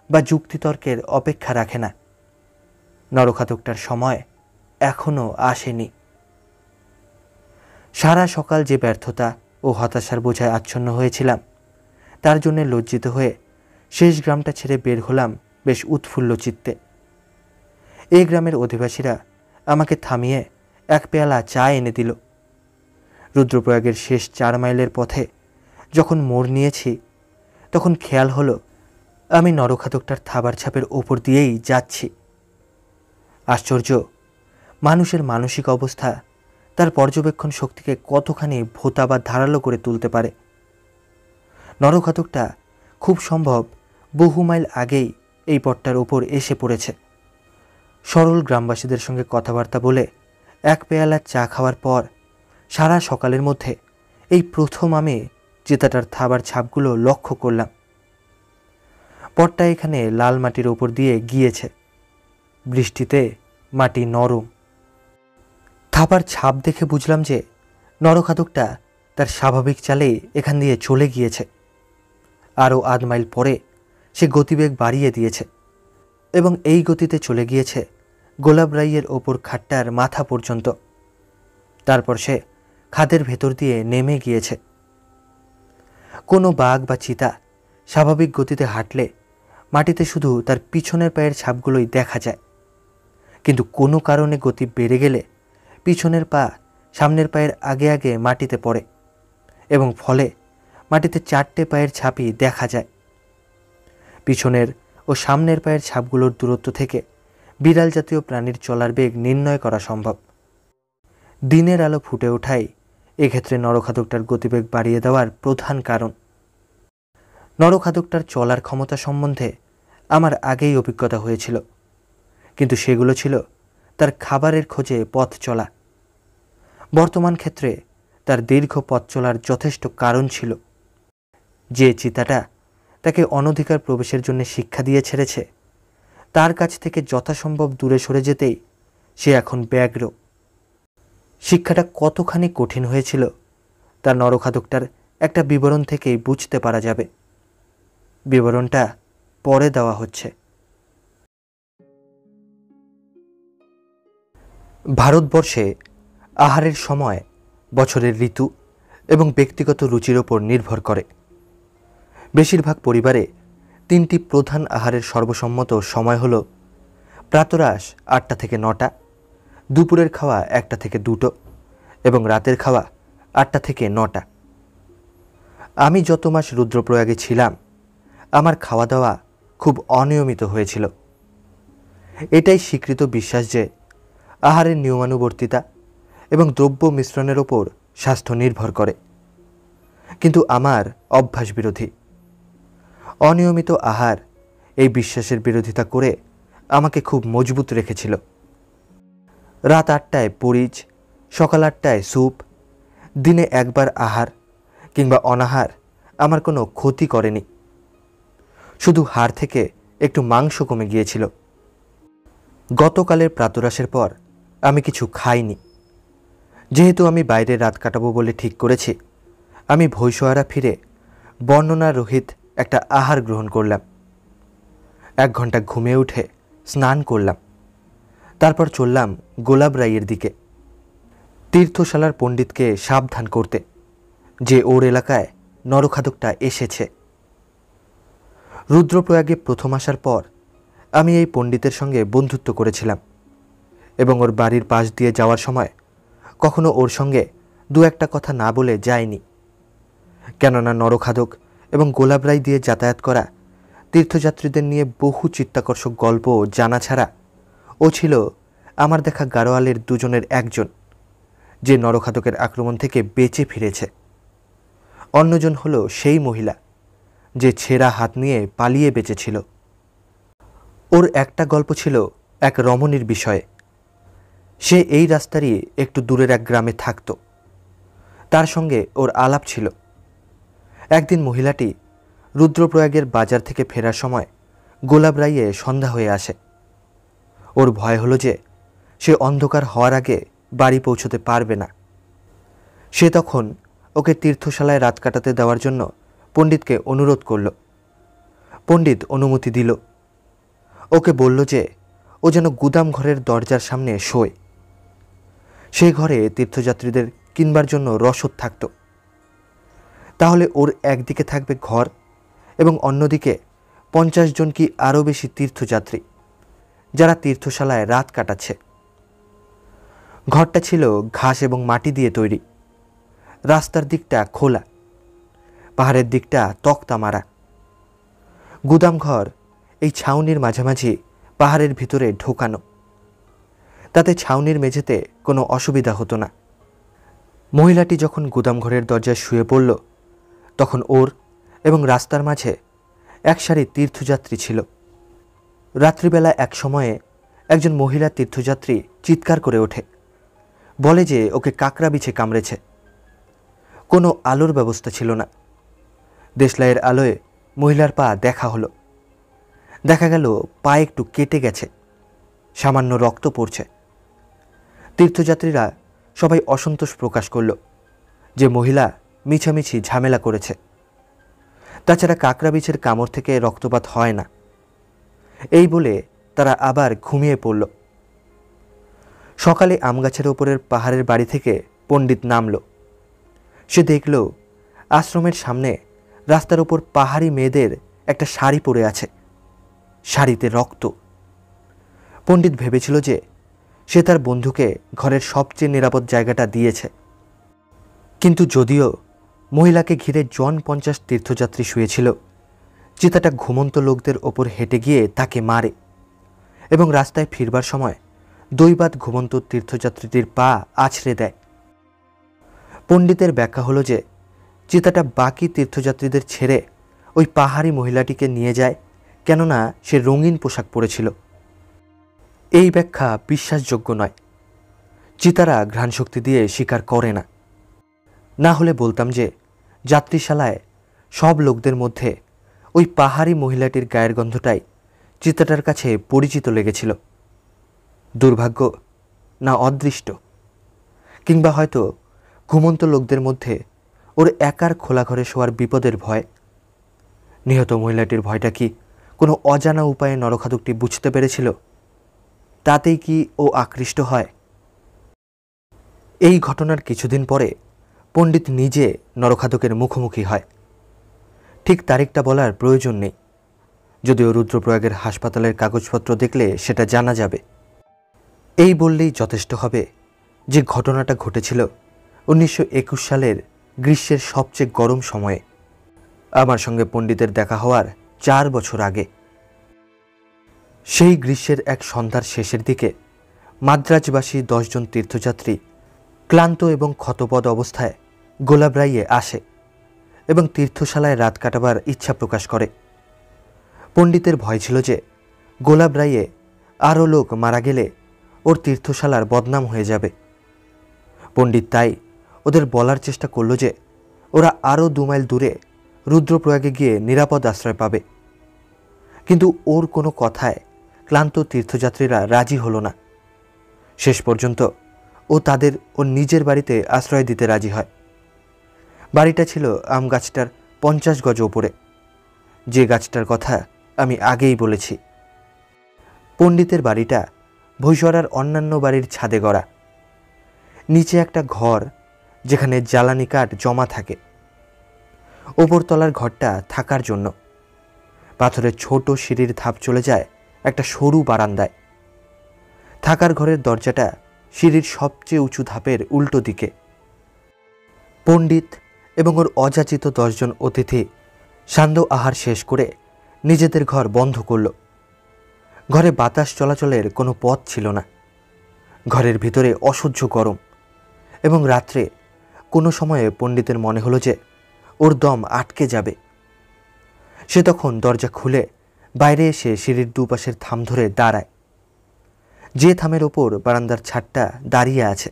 বা যুক্তিতর্কের অপেক্ষা রাখে না। নরখাদকটার সময় এখনও আসেনি। সারা সকাল যে ব্যর্থতা ও হতাশার বোঝায় আচ্ছন্ন হয়েছিলাম, তার জন্য লজ্জিত হয়ে শেষ গ্রামটা ছেড়ে বের হলাম বেশ উৎফুল্ল চিত্তে। এই গ্রামের অধিবাসীরা আমাকে থামিয়ে এক পেয়ালা চা এনে দিল। রুদ্রপ্রয়াগের শেষ 4 মাইলের পথে যখন মোড় নিয়েছি, তখন খেয়াল হলো আমি নরখাদকটার থাবার ছাপের ওপর দিয়েই যাচ্ছি। আশ্চর্য, মানুষের মানসিক অবস্থা তার পর্যবেক্ষণ শক্তিকে কতখানি ভোঁতা বা ধারালো করে তুলতে পারে। নরখাদকটা খুব সম্ভব বহু মাইল আগেই এই পথটার ওপর এসে পড়েছে। সরল গ্রামবাসীদের সঙ্গে কথাবার্তা বলে এক পেয়ালা চা খাওয়ার পর সারা সকালের মধ্যে এই প্রথম আমি জেতাটার থাবার ছাপগুলো লক্ষ্য করলাম। পথটা এখানে লাল মাটির ওপর দিয়ে গিয়েছে, বৃষ্টিতে মাটি নরম। থাবার ছাপ দেখে বুঝলাম যে নরখাদকটা তার স্বাভাবিক চালেই এখান দিয়ে চলে গিয়েছে। আরও আধ মাইল পরে সে গতিবেগ বাড়িয়ে দিয়েছে এবং এই গতিতে চলে গিয়েছে গোলাপরাইয়ের ওপর খাটটার মাথা পর্যন্ত। তারপর সে খাদের ভেতর দিয়ে নেমে গিয়েছে। কোনো বাঘ বা চিতা স্বাভাবিক গতিতে হাঁটলে মাটিতে শুধু তার পিছনের পায়ের ছাপগুলোই দেখা যায়, কিন্তু কোনো কারণে গতি বেড়ে গেলে পিছনের পা সামনের পায়ের আগে আগে মাটিতে পড়ে এবং ফলে মাটিতে 4টে পায়ের ছাপই দেখা যায়। পিছনের ও সামনের পায়ের ছাপগুলোর দূরত্ব থেকে বিড়াল জাতীয় প্রাণীর চলার বেগ নির্ণয় করা সম্ভব। দিনের আলো ফুটে ওঠাই এক্ষেত্রে নরখাদকটার গতিবেগ বাড়িয়ে দেওয়ার প্রধান কারণ। নরখাদকটার চলার ক্ষমতা সম্বন্ধে আমার আগেই অভিজ্ঞতা হয়েছিল, কিন্তু সেগুলো ছিল তার খাবারের খোঁজে পথ চলা। বর্তমান ক্ষেত্রে তার দীর্ঘ পথ চলার যথেষ্ট কারণ ছিল। যে চিতাটা তাকে অনধিকার প্রবেশের জন্য শিক্ষা দিয়ে ছেড়েছে, তার কাছ থেকে যথাসম্ভব দূরে সরে যেতেই সে এখন ব্যগ্র। শিক্ষাটা কতখানি কঠিন হয়েছিল তার নরখাদকটার একটা বিবরণ থেকেই বুঝতে পারা যাবে। বিবরণটা পরে দেওয়া হচ্ছে। ভারতবর্ষে আহারের সময় বছরের ঋতু এবং ব্যক্তিগত রুচির ওপর নির্ভর করে। বেশিরভাগ পরিবারে 3টি প্রধান আহারের সর্বসম্মত সময় হল প্রাতরাশ 8টা থেকে 9টা, দুপুরের খাওয়া 1টা থেকে 2টো এবং রাতের খাওয়া 8টা থেকে 9টা। আমি যত মাস রুদ্রপ্রয়াগে ছিলাম আমার খাওয়া দাওয়া খুব অনিয়মিত হয়েছিল। এটাই স্বীকৃত বিশ্বাস যে আহারের নিয়মানুবর্তিতা এবং দ্রব্য মিশ্রণের ওপর স্বাস্থ্য নির্ভর করে, কিন্তু আমার অভ্যাস বিরোধী। অনিয়মিত আহার এই বিশ্বাসের বিরোধিতা করে আমাকে খুব মজবুত রেখেছিল। রাত 8টায় পরিজ, সকাল 8টায় স্যুপ, দিনে একবার আহার কিংবা অনাহার আমার কোনো ক্ষতি করেনি। শুধু হাড় থেকে একটু মাংস কমে গিয়েছিল। গতকালের প্রাতরাশের পর আমি কিছু খাইনি। যেহেতু আমি বাইরে রাত কাটাবো বলে ঠিক করেছি, আমি ভৈষয়ারা ফিরে বর্ণনা রহিত একটা আহার গ্রহণ করলাম। 1 ঘন্টা ঘুমিয়ে উঠে স্নান করলাম। তারপর চললাম গোলাপরাইয়ের দিকে, তীর্থশালার পণ্ডিতকে সাবধান করতে যে ওর এলাকায় নরখাদকটা এসেছে। রুদ্রপ্রয়াগে প্রথম আসার পর আমি এই পণ্ডিতের সঙ্গে বন্ধুত্ব করেছিলাম এবং ওর বাড়ির পাশ দিয়ে যাওয়ার সময় কখনো ওর সঙ্গে 2-1টা কথা না বলে যায়নি। কেননা নরখাদক এবং গোলাপরাই দিয়ে যাতায়াত করা তীর্থযাত্রীদের নিয়ে বহু চিত্তাকর্ষক গল্প জানা ছাড়া ও ছিল আমার দেখা গাড়োয়ালের 2জনের একজন, যে নরখাদকের আক্রমণ থেকে বেঁচে ফিরেছে। অন্যজন হলো সেই মহিলা যে ছেঁড়া হাত নিয়ে পালিয়ে বেঁচেছিল। ওর একটা গল্প ছিল এক রমণীর বিষয়ে। সে এই রাস্তারই একটু দূরের এক গ্রামে থাকত। তার সঙ্গে ওর আলাপ ছিল। একদিন মহিলাটি রুদ্রপ্রয়াগের বাজার থেকে ফেরার সময় গোলাপরাইয়ে সন্ধ্যা হয়ে আসে। ওর ভয় হলো যে সে অন্ধকার হওয়ার আগে বাড়ি পৌঁছতে পারবে না। সে তখন ওকে তীর্থশালায় রাত কাটাতে দেওয়ার জন্য পণ্ডিতকে অনুরোধ করল। পণ্ডিত অনুমতি দিল। ওকে বলল যে ও যেন গুদাম ঘরের দরজার সামনে শোয়। সেই ঘরে তীর্থযাত্রীদের কিনবার জন্য রসদ থাকত। তাহলে ওর একদিকে থাকবে ঘর এবং অন্যদিকে 50 জন কি আরও বেশি তীর্থযাত্রী যারা তীর্থশালায় রাত কাটাচ্ছে। ঘরটা ছিল ঘাস এবং মাটি দিয়ে তৈরি। রাস্তার দিকটা খোলা, পাহাড়ের দিকটা তক্তা মারা। গুদামঘর এই ছাউনির মাঝামাঝি পাহাড়ের ভিতরে ঢোকানো। তাতে ছাউনির মেঝেতে কোনো অসুবিধা হতো না। মহিলাটি যখন গুদামঘরের দরজায় শুয়ে পড়ল তখন ওর এবং রাস্তার মাঝে এক সারি তীর্থযাত্রী ছিল। রাত্রিবেলা এক সময়ে একজন মহিলা তীর্থযাত্রী চিৎকার করে ওঠে, বলে যে ওকে কাকড়া বিছে কামড়েছে। কোনো আলোর ব্যবস্থা ছিল না। দেশলাইয়ের আলোয় মহিলার পা দেখা হলো। দেখা গেল পা একটু কেটে গেছে, সামান্য রক্ত পড়ছে। তীর্থযাত্রীরা সবাই অসন্তোষ প্রকাশ করল যে মহিলা মিছামিছি ঝামেলা করেছে। তাছাড়া কাকড়া বিছের কামড় থেকে রক্তপাত হয় না। এই বলে তারা আবার ঘুমিয়ে পড়ল। সকালে আমগাছের ওপরের পাহাড়ের বাড়ি থেকে পণ্ডিত নামল। সে দেখল আশ্রমের সামনে রাস্তার ওপর পাহাড়ি মেয়েদের একটা শাড়ি পরে আছে, শাড়িতে রক্ত। পণ্ডিত ভেবেছিল যে সে তার বন্ধুকে ঘরের সবচেয়ে নিরাপদ জায়গাটা দিয়েছে। কিন্তু যদিও মহিলাকে ঘিরে জন 50 তীর্থযাত্রী শুয়েছিল, চিতাটা ঘুমন্ত লোকদের ওপর হেঁটে গিয়ে তাকে মারে এবং রাস্তায় ফিরবার সময় দৈবাত ঘুমন্ত তীর্থযাত্রীটির পা আছড়ে দেয়। পণ্ডিতের ব্যাখ্যা হলো যে চিতাটা বাকি তীর্থযাত্রীদের ছেড়ে ওই পাহাড়ি মহিলাটিকে নিয়ে যায়, কেননা সে রঙিন পোশাক পরেছিল। এই ব্যাখ্যা বিশ্বাসযোগ্য নয়। চিতারা ঘ্রাণশক্তি দিয়ে শিকার করে না। না হলে বলতাম যে যাত্রীশালায় সব লোকদের মধ্যে ওই পাহাড়ি মহিলাটির গায়ের গন্ধটাই চিতাটার কাছে পরিচিত লেগেছিল। দুর্ভাগ্য না অদৃষ্ট, কিংবা হয়তো ঘুমন্ত লোকদের মধ্যে ওর একার খোলা ঘরে শোয়ার বিপদের ভয়। নিহত মহিলাটির ভয়টা কি কোনো অজানা উপায়ে নরখাদকটি বুঝতে পেরেছিল, তাতেই কি ও আকৃষ্ট হয়? এই ঘটনার কিছুদিন পরে পণ্ডিত নিজে নরখাদকের মুখোমুখি হয়। ঠিক তারিখটা বলার প্রয়োজন নেই, যদিও রুদ্রপ্রয়াগের হাসপাতালের কাগজপত্র দেখলে সেটা জানা যাবে। এই বললেই যথেষ্ট হবে যে ঘটনাটা ঘটেছিল 1921 সালের গ্রীষ্মের সবচেয়ে গরম সময়ে, আমার সঙ্গে পণ্ডিতের দেখা হওয়ার 4 বছর আগে। সেই গ্রীষ্মের এক সন্ধ্যার শেষের দিকে মাদ্রাজবাসী 10 জন তীর্থযাত্রী ক্লান্ত এবং ক্ষতপদ অবস্থায় গোলাবরাইয়ে আসে এবং তীর্থশালায় রাত কাটাবার ইচ্ছা প্রকাশ করে। পণ্ডিতের ভয় ছিল যে গোলাবরাইয়ে আরও লোক মারা গেলে ওর তীর্থশালার বদনাম হয়ে যাবে। পণ্ডিত তাই ওদের বলার চেষ্টা করল যে ওরা আরও 2 মাইল দূরে রুদ্রপ্রয়াগে গিয়ে নিরাপদ আশ্রয় পাবে, কিন্তু ওর কোনো কথায় ক্লান্ত তীর্থযাত্রীরা রাজি হলো না। শেষ পর্যন্ত ও তাদের ওর নিজের বাড়িতে আশ্রয় দিতে রাজি হয়। বাড়িটা ছিল আম গাছটার 50 গজ ওপরে, যে গাছটার কথা আমি আগেই বলেছি। পণ্ডিতের বাড়িটা ভৈসরার অন্যান্য বাড়ির ছাদে গড়া। নিচে একটা ঘর যেখানে জ্বালানি কাঠ জমা থাকে। ওপরতলার ঘরটা থাকার জন্য। পাথরের ছোট সিঁড়ির ধাপ চলে যায় একটা সরু বারান্দায়। থাকার ঘরের দরজাটা সিঁড়ির সবচেয়ে উঁচু ধাপের উল্টো দিকে। পণ্ডিত এবং ওর অযাচিত 10 জন অতিথি সান্ধ্য আহার শেষ করে নিজেদের ঘর বন্ধ করল। ঘরে বাতাস চলাচলের কোনো পথ ছিল না। ঘরের ভিতরে অসহ্য গরম এবং রাত্রে কোনো সময়ে পণ্ডিতের মনে হলো যে ওর দম আটকে যাবে। সে তখন দরজা খুলে বাইরে এসে সিঁড়ির দুপাশের থাম ধরে দাঁড়ায়। যে থামের ওপর বারান্দার ছাদটা দাঁড়িয়ে আছে,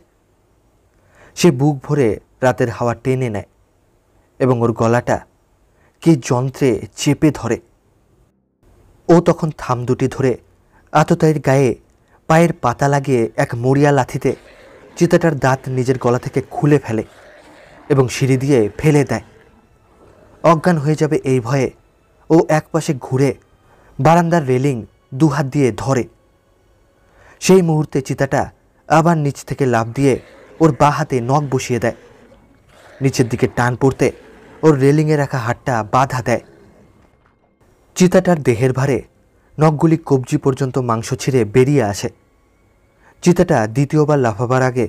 সে বুক ভরে রাতের হাওয়া টেনে নেয় এবং ওর গলাটা কি যন্ত্রে চেপে ধরে। ও তখন থাম দুটি ধরে আততায়ীর গায়ে পায়ের পাতা লাগিয়ে এক মরিয়া লাথিতে চিতাটার দাঁত নিজের গলা থেকে খুলে ফেলে এবং সিঁড়ি দিয়ে ফেলে দেয়। অজ্ঞান হয়ে যাবে এই ভয়ে ও একপাশে ঘুরে বারান্দার রেলিং 2 হাত দিয়ে ধরে। সেই মুহূর্তে চিতাটা আবার নিচ থেকে লাফ দিয়ে ওর বাঁ হাতে নখ বসিয়ে দেয়। নিচের দিকে টান পড়তে ওর রেলিংয়ে রাখা হাতটা বাধা দেয়। চিতাটার দেহের ভারে নখগুলি কবজি পর্যন্ত মাংস ছিঁড়ে বেরিয়ে আসে। চিতাটা দ্বিতীয়বার লাফাবার আগে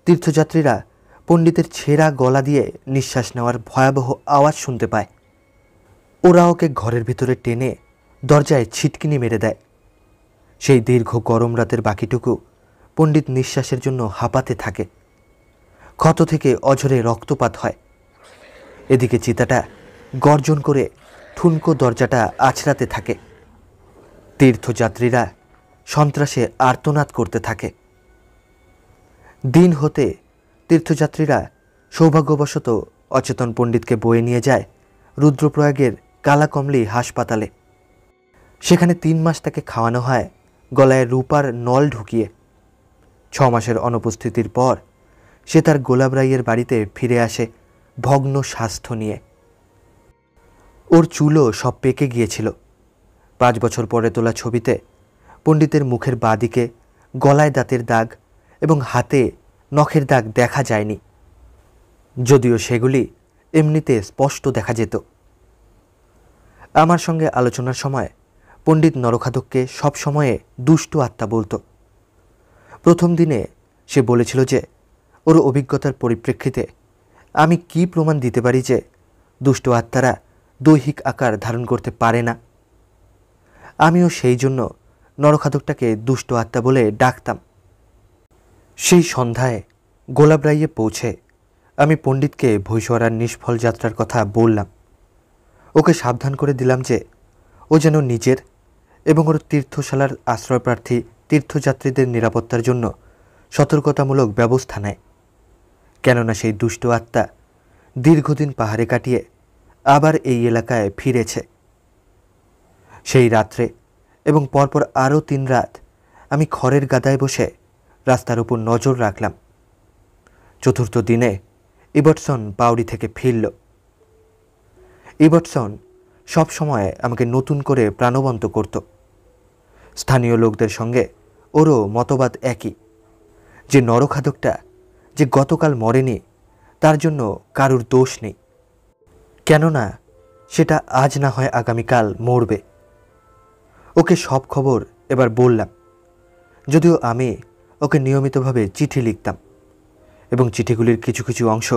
তীর্থযাত্রীরা পণ্ডিতের ছেঁড়া গলা দিয়ে নিঃশ্বাস নেওয়ার ভয়াবহ আওয়াজ শুনতে পায়। ওরা ওকে ঘরের ভিতরে টেনে দরজায় ছিটকিনি মেরে দেয়। সেই দীর্ঘ গরম রাতের বাকিটুকু পণ্ডিত নিঃশ্বাসের জন্য হাঁপাতে থাকে। ক্ষত থেকে অঝরে রক্তপাত হয়। এদিকে চিতাটা গর্জন করে ঠুনকো দরজাটা আছড়াতে থাকে। তীর্থযাত্রীরা সন্ত্রাসে আর্তনাদ করতে থাকে। দিন হতে তীর্থযাত্রীরা সৌভাগ্যবশত অচেতন পণ্ডিতকে বয়ে নিয়ে যায় রুদ্রপ্রয়াগের কালাকমলি হাসপাতালে। সেখানে 3 মাস তাকে খাওয়ানো হয় গলায় রূপার নল ঢুকিয়ে। 6 মাসের অনুপস্থিতির পর সে তার গোলাবরাইয়ের বাড়িতে ফিরে আসে ভগ্ন স্বাস্থ্য নিয়ে। ওর চুলও সব পেকে গিয়েছিল। 5 বছর পরে তোলা ছবিতে পণ্ডিতের মুখের বাঁদিকে গলায় দাঁতের দাগ এবং হাতে নখের দাগ দেখা যায়নি, যদিও সেগুলি এমনিতে স্পষ্ট দেখা যেত। আমার সঙ্গে আলোচনার সময় পণ্ডিত নরখাদককে সব সময়ে দুষ্ট আত্মা বলতো। প্রথম দিনে সে বলেছিল যে ওর অভিজ্ঞতার পরিপ্রেক্ষিতে আমি কি প্রমাণ দিতে পারি যে দুষ্ট আত্মারা দৈহিক আকার ধারণ করতে পারে না। আমিও সেই জন্য নরখাদকটাকে দুষ্ট আত্মা বলে ডাকতাম। সেই সন্ধ্যায় গোলাবরাইয়ে পৌঁছে আমি পণ্ডিতকে ভৈসরার নিষ্ফল যাত্রার কথা বললাম। ওকে সাবধান করে দিলাম যে ও যেন নিজের এবং ওর তীর্থশালার আশ্রয়প্রার্থী তীর্থযাত্রীদের নিরাপত্তার জন্য সতর্কতামূলক ব্যবস্থা নেয়, কেননা সেই দুষ্ট আত্মা দীর্ঘদিন পাহাড়ে কাটিয়ে আবার এই এলাকায় ফিরেছে। সেই রাত্রে এবং পরপর আরও 3 রাত আমি খড়ের গাদায় বসে রাস্তার উপর নজর রাখলাম। চতুর্থ দিনে ইবটসন বাউরি থেকে ফিরল। ইবটসন সব সময় আমাকে নতুন করে প্রাণবন্ত করত। স্থানীয় লোকদের সঙ্গে ওরও মতবাদ একই, যে নরখাদকটা যে গতকাল মরেনি তার জন্য কারুর দোষ নেই, কেননা সেটা আজ না হয় আগামীকাল মরবে। ওকে সব খবর এবার বললাম, যদিও আমি ওকে নিয়মিতভাবে চিঠি লিখতাম এবং চিঠিগুলির কিছু কিছু অংশ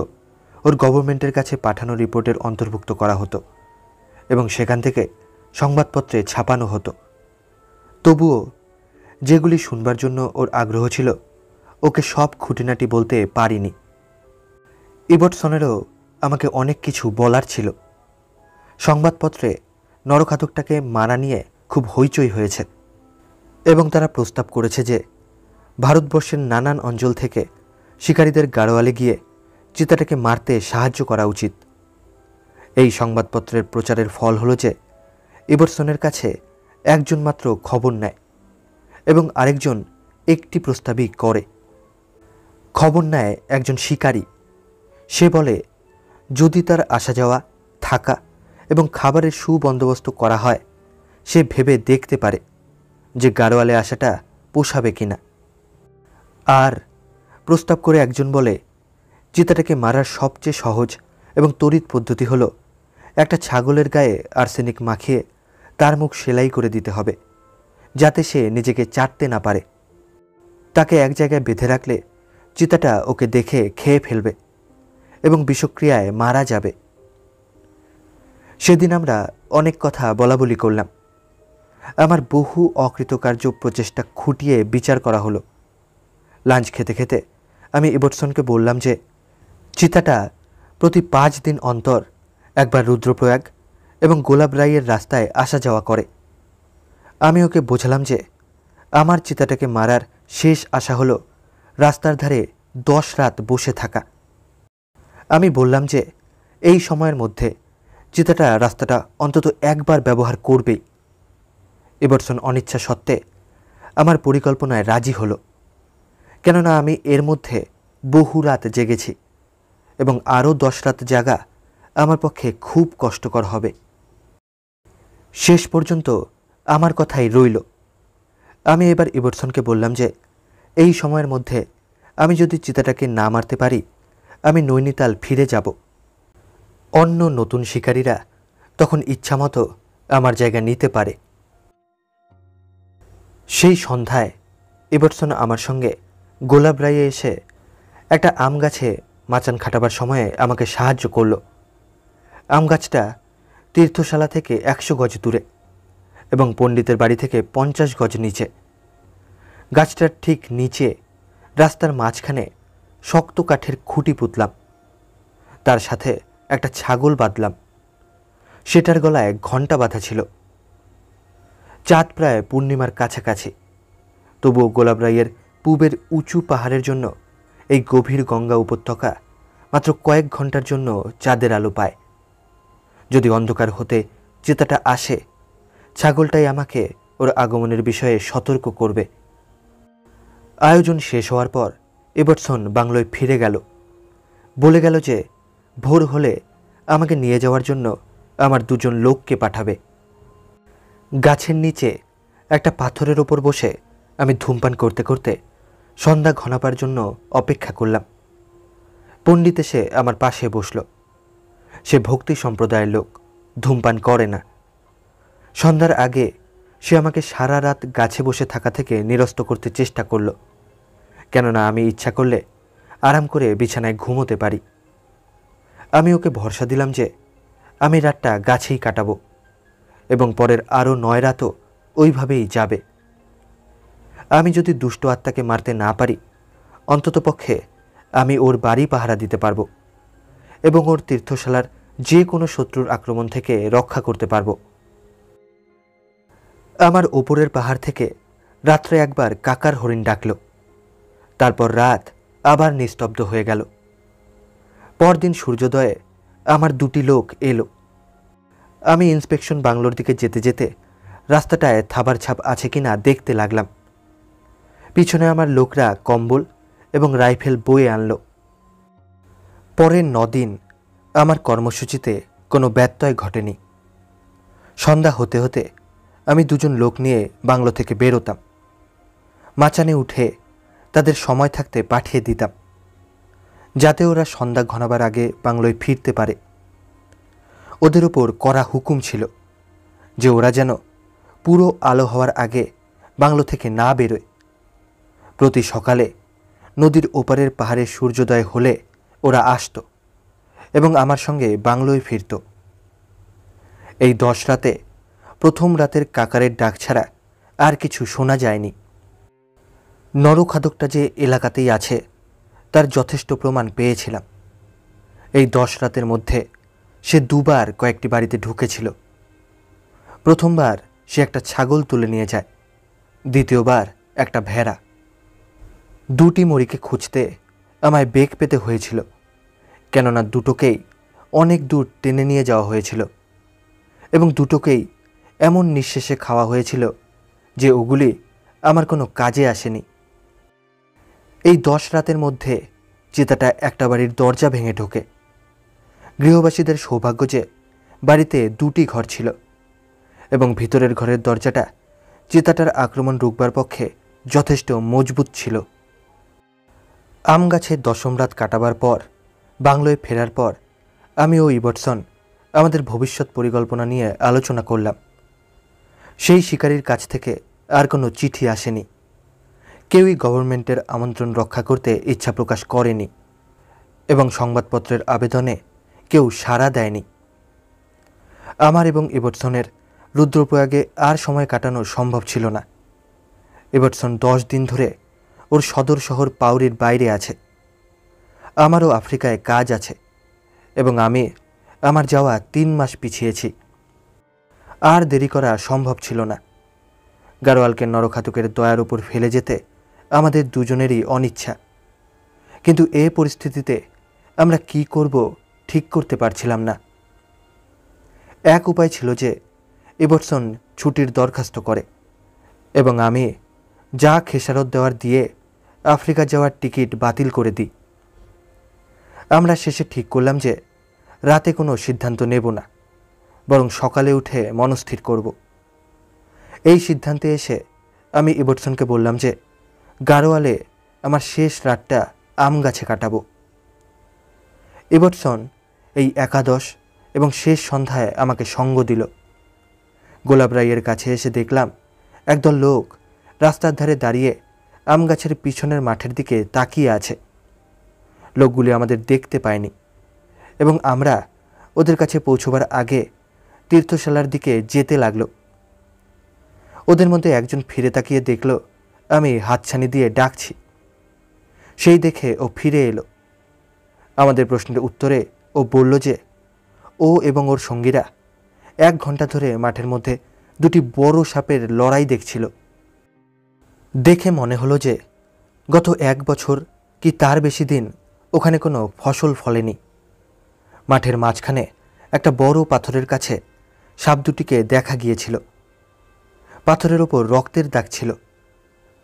ওর গভর্নমেন্টের কাছে পাঠানো রিপোর্টের অন্তর্ভুক্ত করা হতো এবং সেখান থেকে সংবাদপত্রে ছাপানো হতো। তবুও যেগুলি শুনবার জন্য ওর আগ্রহ ছিল, ওকে সব খুঁটিনাটি বলতে পারিনি। ইবটসনেরও আমাকে অনেক কিছু বলার ছিল। সংবাদপত্রে নরখাদকটাকে মারা নিয়ে খুব হইচই হয়েছে এবং তারা প্রস্তাব করেছে যে ভারতবর্ষের নানান অঞ্চল থেকে শিকারীদের গাড়োয়ালে গিয়ে চিতাটাকে মারতে সাহায্য করা উচিত। এই সংবাদপত্রের প্রচারের ফল হলো যে ইবটসনের কাছে একজন মাত্র খবর নেয় এবং আরেকজন একটি প্রস্তাবই করে। খবর নেয় একজন শিকারী। সে বলে, যদি তার আসা যাওয়া, থাকা এবং খাবারের সুবন্দোবস্ত করা হয়, সে ভেবে দেখতে পারে যে গাড়োয়ালে আসাটা পোষাবে কিনা। আর প্রস্তাব করে একজন বলে, চিতাটাকে মারার সবচেয়ে সহজ এবং তড়িৎ পদ্ধতি হলো একটা ছাগলের গায়ে আর্সেনিক মাখিয়ে তার মুখ সেলাই করে দিতে হবে, যাতে সে নিজেকে চাটতে না পারে। তাকে এক জায়গায় বেঁধে রাখলে চিতাটা ওকে দেখে খেয়ে ফেলবে এবং বিষক্রিয়ায় মারা যাবে। সেদিন আমরা অনেক কথা বলাবলি করলাম। আমার বহু অকৃতকার্য প্রচেষ্টা খুঁটিয়ে বিচার করা হলো। লাঞ্চ খেতে খেতে আমি ইবটসনকে বললাম যে চিতাটা প্রতি 5 দিন অন্তর একবার রুদ্রপ্রয়াগ এবং গোলাপরাইয়ের রাস্তায় আসা যাওয়া করে। আমি ওকে বোঝালাম যে আমার চিতাটাকে মারার শেষ আশা হলো রাস্তার ধারে 10 রাত বসে থাকা। আমি বললাম যে এই সময়ের মধ্যে চিতাটা রাস্তাটা অন্তত একবার ব্যবহার করবেই। ইবটসন অনিচ্ছা সত্ত্বে আমার পরিকল্পনায় রাজি হলো, কেননা আমি এর মধ্যে বহু রাত জেগেছি এবং আরও 10 রাত জাগা আমার পক্ষে খুব কষ্টকর হবে। শেষ পর্যন্ত আমার কথাই রইল। আমি এবার ইবটসনকে বললাম যে এই সময়ের মধ্যে আমি যদি চিতাটাকে না মারতে পারি, আমি নৈনিতাল ফিরে যাব। অন্য নতুন শিকারীরা তখন ইচ্ছামতো আমার জায়গা নিতে পারে। সেই সন্ধ্যায় ইবটসন আমার সঙ্গে গোলাপরাইয়ে এসে একটা আম গাছে মাচান খাটাবার সময়ে আমাকে সাহায্য করল। আম গাছটা তীর্থশালা থেকে 100 গজ দূরে এবং পণ্ডিতের বাড়ি থেকে 50 গজ নিচে। গাছটার ঠিক নিচে রাস্তার মাঝখানে শক্ত কাঠের খুঁটি পুঁতলাম। তার সাথে একটা ছাগল বাঁধলাম। সেটার গলায় ঘণ্টা বাঁধা ছিল। চাঁদ প্রায় পূর্ণিমার কাছাকাছি, তবুও গোলাপরাইয়ের পূবের উঁচু পাহাড়ের জন্য এই গভীর গঙ্গা উপত্যকা মাত্র কয়েক ঘন্টার জন্য চাঁদের আলো পায়। যদি অন্ধকার হতে চিতাটা আসে, ছাগলটাই আমাকে ওর আগমনের বিষয়ে সতর্ক করবে। আয়োজন শেষ হওয়ার পর ইবটসন বাংলোয় ফিরে গেল। বলে গেল যে ভোর হলে আমাকে নিয়ে যাওয়ার জন্য আমার 2 জন লোককে পাঠাবে। গাছের নিচে একটা পাথরের ওপর বসে আমি ধূমপান করতে করতে সন্ধ্যা ঘনাবার জন্য অপেক্ষা করলাম। পণ্ডিত এসে আমার পাশে বসল। সে ভক্তি সম্প্রদায়ের লোক, ধূমপান করে না। সন্ধ্যার আগে সে আমাকে সারা রাত গাছে বসে থাকা থেকে নিরস্ত করতে চেষ্টা করল, কেননা আমি ইচ্ছা করলে আরাম করে বিছানায় ঘুমোতে পারি। আমি ওকে ভরসা দিলাম যে আমি রাতটা গাছেই কাটাবো এবং পরের আরও 9 রাতও ওইভাবেই যাবে। আমি যদি দুষ্ট আত্মাকে মারতে না পারি, অন্ততপক্ষে আমি ওর বাড়ি পাহারা দিতে পারব এবং ওর তীর্থশালার যে কোনো শত্রুর আক্রমণ থেকে রক্ষা করতে পারব। আমার ওপরের পাহাড় থেকে রাত্রে একবার কাকার হরিণ ডাকল। তারপর রাত আবার নিস্তব্ধ হয়ে গেল। পরদিন সূর্যোদয়ে আমার 2টি লোক এলো। আমি ইন্সপেকশন বাংলোর দিকে যেতে যেতে রাস্তাটায় থাবার ছাপ আছে কিনা দেখতে লাগলাম। পিছনে আমার লোকরা কম্বল এবং রাইফেল বয়ে আনল। পরের 9 দিন আমার কর্মসূচিতে কোনো ব্যত্যয় ঘটেনি। সন্ধ্যা হতে হতে আমি দুজন লোক নিয়ে বাংলো থেকে বেরোতাম। মাচানে উঠে তাদের সময় থাকতে পাঠিয়ে দিতাম, যাতে ওরা সন্ধ্যা ঘনাবার আগে বাংলোয় ফিরতে পারে। ওদের ওপর কড়া হুকুম ছিল যে ওরা যেন পুরো আলো হওয়ার আগে বাংলো থেকে না বেরোয়। প্রতি সকালে নদীর ওপারের পাহাড়ে সূর্যোদয় হলে ওরা আসত এবং আমার সঙ্গে বাংলোয় ফিরত। এই 10 রাতে প্রথম রাতের কাকারের ডাক ছাড়া আর কিছু শোনা যায়নি। নরখাদকটা যে এলাকাতেই আছে তার যথেষ্ট প্রমাণ পেয়েছিলাম। এই 10 রাতের মধ্যে সে দুবার কয়েকটি বাড়িতে ঢুকেছিল। প্রথমবার সে একটা ছাগল তুলে নিয়ে যায়, দ্বিতীয়বার একটা ভেড়া। দুটি মরিকে খুঁজতে আমায় বেগ পেতে হয়েছিল, কেননা দুটোকেই অনেক দূর টেনে নিয়ে যাওয়া হয়েছিল এবং দুটোকেই এমন নিঃশেষে খাওয়া হয়েছিল যে ওগুলি আমার কোনো কাজে আসেনি। এই 10 রাতের মধ্যে চিতাটা একটা বাড়ির দরজা ভেঙে ঢোকে। গৃহবাসীদের সৌভাগ্য যে বাড়িতে 2টি ঘর ছিল এবং ভিতরের ঘরের দরজাটা চিতাটার আক্রমণ রুখবার পক্ষে যথেষ্ট মজবুত ছিল। আম গাছে 10ম রাত কাটাবার পর বাংলোয় ফেরার পর আমি ও ইবটসন আমাদের ভবিষ্যৎ পরিকল্পনা নিয়ে আলোচনা করলাম। সেই শিকারীর কাছ থেকে আর কোনো চিঠি আসেনি। কেউই গভর্নমেন্টের আমন্ত্রণ রক্ষা করতে ইচ্ছা প্রকাশ করেনি এবং সংবাদপত্রের আবেদনে কেউ সাড়া দেয়নি। আমার এবং ইবটসনের রুদ্রপ্রয়াগে আর সময় কাটানো সম্ভব ছিল না। ইবটসন 10 দিন ধরে ওর সদর শহর পাউরির বাইরে আছে। আমারও আফ্রিকায় কাজ আছে এবং আমি আমার যাওয়া 3 মাস পিছিয়েছি। আর দেরি করা সম্ভব ছিল না। গাড়োয়ালকে নরখাতকের দয়ার উপর ফেলে যেতে আমাদের দুজনেরই অনিচ্ছা, কিন্তু এ পরিস্থিতিতে আমরা কি করব ঠিক করতে পারছিলাম না। এক উপায় ছিল যে ইবটসন ছুটির দরখাস্ত করে এবং আমি যা খেসারত দেওয়ার দিয়ে আফ্রিকা যাওয়ার টিকিট বাতিল করে দিই। আমরা শেষে ঠিক করলাম যে রাতে কোনো সিদ্ধান্ত নেব না, বরং সকালে উঠে মনস্থির করব। এই সিদ্ধান্তে এসে আমি ইবটসনকে বললাম যে গাড়োয়ালে আমার শেষ রাতটা আম গাছে কাটাবো। ইবটসন এই একাদশ এবং শেষ সন্ধ্যায় আমাকে সঙ্গ দিল। গোলাপরাইয়ের কাছে এসে দেখলাম একদল লোক রাস্তার ধারে দাঁড়িয়ে আম গাছের পিছনের মাঠের দিকে তাকিয়ে আছে। লোকগুলি আমাদের দেখতে পায়নি এবং আমরা ওদের কাছে পৌঁছবার আগে তীর্থশালার দিকে যেতে লাগলো। ওদের মধ্যে একজন ফিরে তাকিয়ে দেখল আমি হাতছানি দিয়ে ডাকছি। সেই দেখে ও ফিরে এলো। আমাদের প্রশ্নের উত্তরে ও বলল যে ও এবং ওর সঙ্গীরা 1 ঘন্টা ধরে মাঠের মধ্যে 2টি বড় সাপের লড়াই দেখছিল। দেখে মনে হলো যে গত 1 বছর কি তার বেশি দিন ওখানে কোনো ফসল ফলেনি। মাঠের মাঝখানে একটা বড় পাথরের কাছে সাপ দুটিকে দেখা গিয়েছিল। পাথরের ওপর রক্তের দাগ ছিল।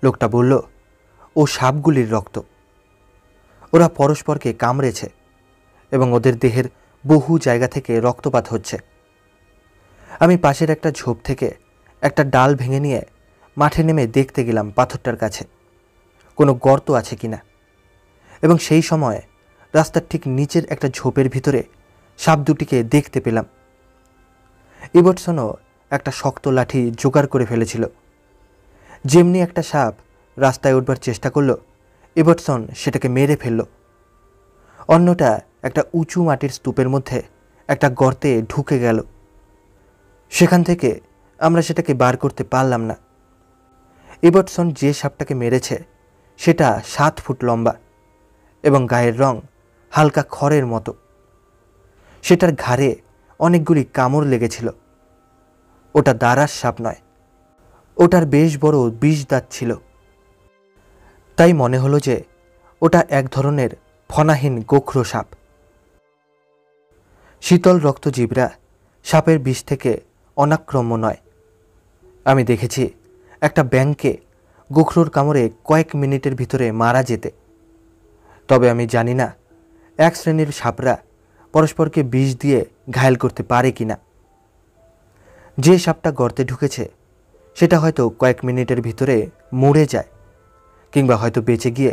লোকটা বলল ও সাপগুলির রক্ত। ওরা পরস্পরকে কামড়েছে এবং ওদের দেহের বহু জায়গা থেকে রক্তপাত হচ্ছে। আমি পাশের একটা ঝোপ থেকে একটা ডাল ভেঙে নিয়ে মাঠে নেমে দেখতে গেলাম পাথরটার কাছে কোনো গর্ত আছে কিনা, এবং সেই সময় রাস্তার ঠিক নিচের একটা ঝোপের ভিতরে সাপ দুটিকে দেখতে পেলাম। ইবটসনও একটা শক্ত লাঠি জোগাড় করে ফেলেছিল। যেমনি একটা সাপ রাস্তায় উঠবার চেষ্টা করল, ইবটসন সেটাকে মেরে ফেলল। অন্যটা একটা উঁচু মাটির স্তূপের মধ্যে একটা গর্তে ঢুকে গেল। সেখান থেকে আমরা সেটাকে বার করতে পারলাম না। ইবটসন যে সাপটাকে মেরেছে সেটা 7 ফুট লম্বা এবং গায়ের রং হালকা খড়ের মতো। সেটার ঘাড়ে অনেকগুলি কামড় লেগেছিল। ওটা দারাস সাপ নয়, ওটার বেশ বড় 20 দাঁত ছিল। তাই মনে হলো যে ওটা এক ধরনের ফনাহীন গোখরো সাপ। শীতল রক্তজীবরা সাপের বিষ থেকে অনাক্রম্য নয়। আমি দেখেছি একটা ব্যাঙকে গোখরোর কামড়ে কয়েক মিনিটের ভিতরে মারা যেতে। তবে আমি জানি না এক শ্রেণীর সাপরা পরস্পরকে বিষ দিয়ে ঘায়েল করতে পারে কিনা। যে সাপটা গর্তে ঢুকেছে সেটা হয়তো কয়েক মিনিটের ভিতরে মরে যায়, কিংবা হয়তো বেঁচে গিয়ে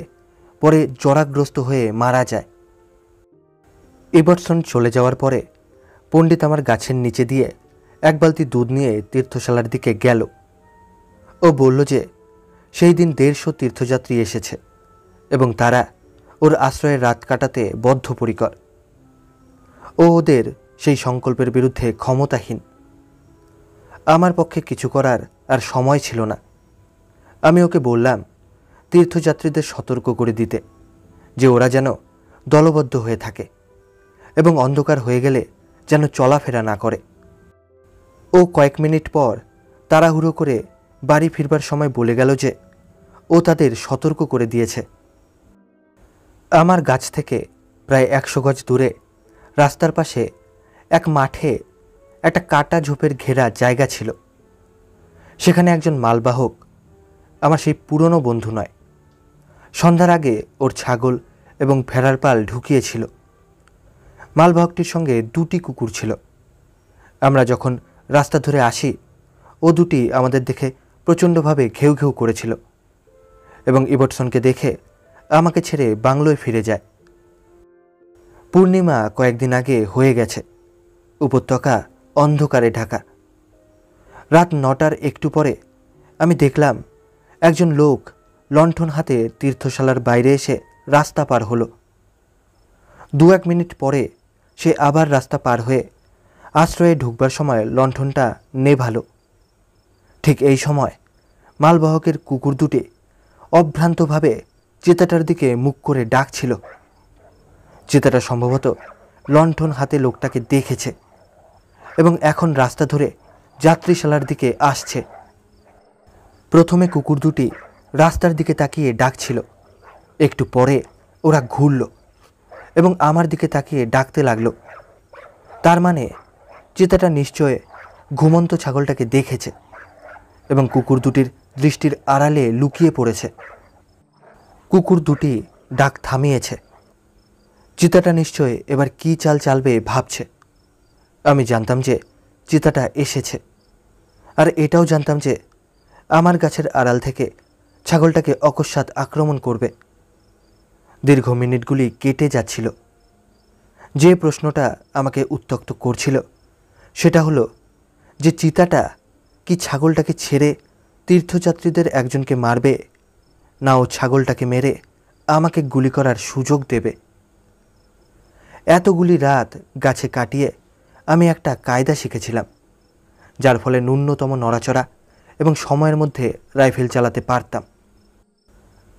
পরে জরাগ্রস্ত হয়ে মারা যায়। এবারসন চলে যাওয়ার পরে পণ্ডিত আমার গাছের নিচে দিয়ে এক বালতি দুধ নিয়ে তীর্থশালার দিকে গেল। ও বলল যে সেই দিন 150 তীর্থযাত্রী এসেছে এবং তারা ওর আশ্রয়ে রাত কাটাতে বদ্ধপরিকর। ও ওদের সেই সংকল্পের বিরুদ্ধে ক্ষমতাহীন। আমার পক্ষে কিছু করার আর সময় ছিল না। আমি ওকে বললাম তীর্থযাত্রীদের সতর্ক করে দিতে যে ওরা যেন দলবদ্ধ হয়ে থাকে এবং অন্ধকার হয়ে গেলে যেন চলাফেরা না করে। ও কয়েক মিনিট পর তাড়াহুড়ো করে বাড়ি ফিরবার সময় বলে গেল যে ও তাদের সতর্ক করে দিয়েছে। আমার গাছ থেকে প্রায় 100 গজ দূরে রাস্তার পাশে এক মাঠে একটা কাটা ঝোপের ঘেরা জায়গা ছিল। সেখানে একজন মালবাহক, আমার সেই পুরনো বন্ধু নয়, সন্ধ্যার আগে ওর ছাগল এবং ভেড়ার পাল ঢুকিয়েছিল। মালবাহকটির সঙ্গে 2টি কুকুর ছিল। আমরা যখন রাস্তা ধরে আসি ও দুটি আমাদের দেখে প্রচণ্ডভাবে ঘেউ ঘেউ করেছিল এবং ইবটসনকে দেখে আমাকে ছেড়ে বাংলোয় ফিরে যায়। পূর্ণিমা কয়েকদিন আগে হয়ে গেছে। উপত্যকা অন্ধকারে ঢাকা। রাত 9টার একটু পরে আমি দেখলাম একজন লোক লণ্ঠন হাতে তীর্থশালার বাইরে এসে রাস্তা পার হলো। 2-1 মিনিট পরে সে আবার রাস্তা পার হয়ে আশ্রয়ে ঢুকবার সময় লণ্ঠনটা নেভালো। ঠিক এই সময় মালবাহকের কুকুর দুটি অভ্রান্তভাবে চিতাটার দিকে মুখ করে ডাকছিল। চিতাটা সম্ভবত লণ্ঠন হাতে লোকটাকে দেখেছে এবং এখন রাস্তা ধরে যাত্রীশালার দিকে আসছে। প্রথমে কুকুর দুটি রাস্তার দিকে তাকিয়ে ডাকছিল, একটু পরে ওরা ঘুরল এবং আমার দিকে তাকিয়ে ডাকতে লাগলো। তার মানে চিতাটা নিশ্চয় ঘুমন্ত ছাগলটাকে দেখেছে এবং কুকুর দুটির দৃষ্টির আড়ালে লুকিয়ে পড়েছে। কুকুর দুটি ডাক থামিয়েছে। চিতাটা নিশ্চয় এবার কি চাল চালবে ভাবছে। আমি জানতাম যে চিতাটা এসেছে, আর এটাও জানতাম যে আমার গাছের আড়াল থেকে ছাগলটাকে অকস্মাৎ আক্রমণ করবে। দীর্ঘ মিনিটগুলি কেটে যাচ্ছিল। যে প্রশ্নটা আমাকে উত্ত্যক্ত করছিল সেটা হলো যে চিতাটা কি ছাগলটাকে ছেড়ে তীর্থযাত্রীদের একজনকে মারবে, না ও ছাগলটাকে মেরে আমাকে গুলি করার সুযোগ দেবে। এতগুলি রাত গাছে কাটিয়ে আমি একটা কায়দা শিখেছিলাম, যার ফলে ন্যূনতম নড়াচড়া এবং সময়ের মধ্যে রাইফেল চালাতে পারতাম।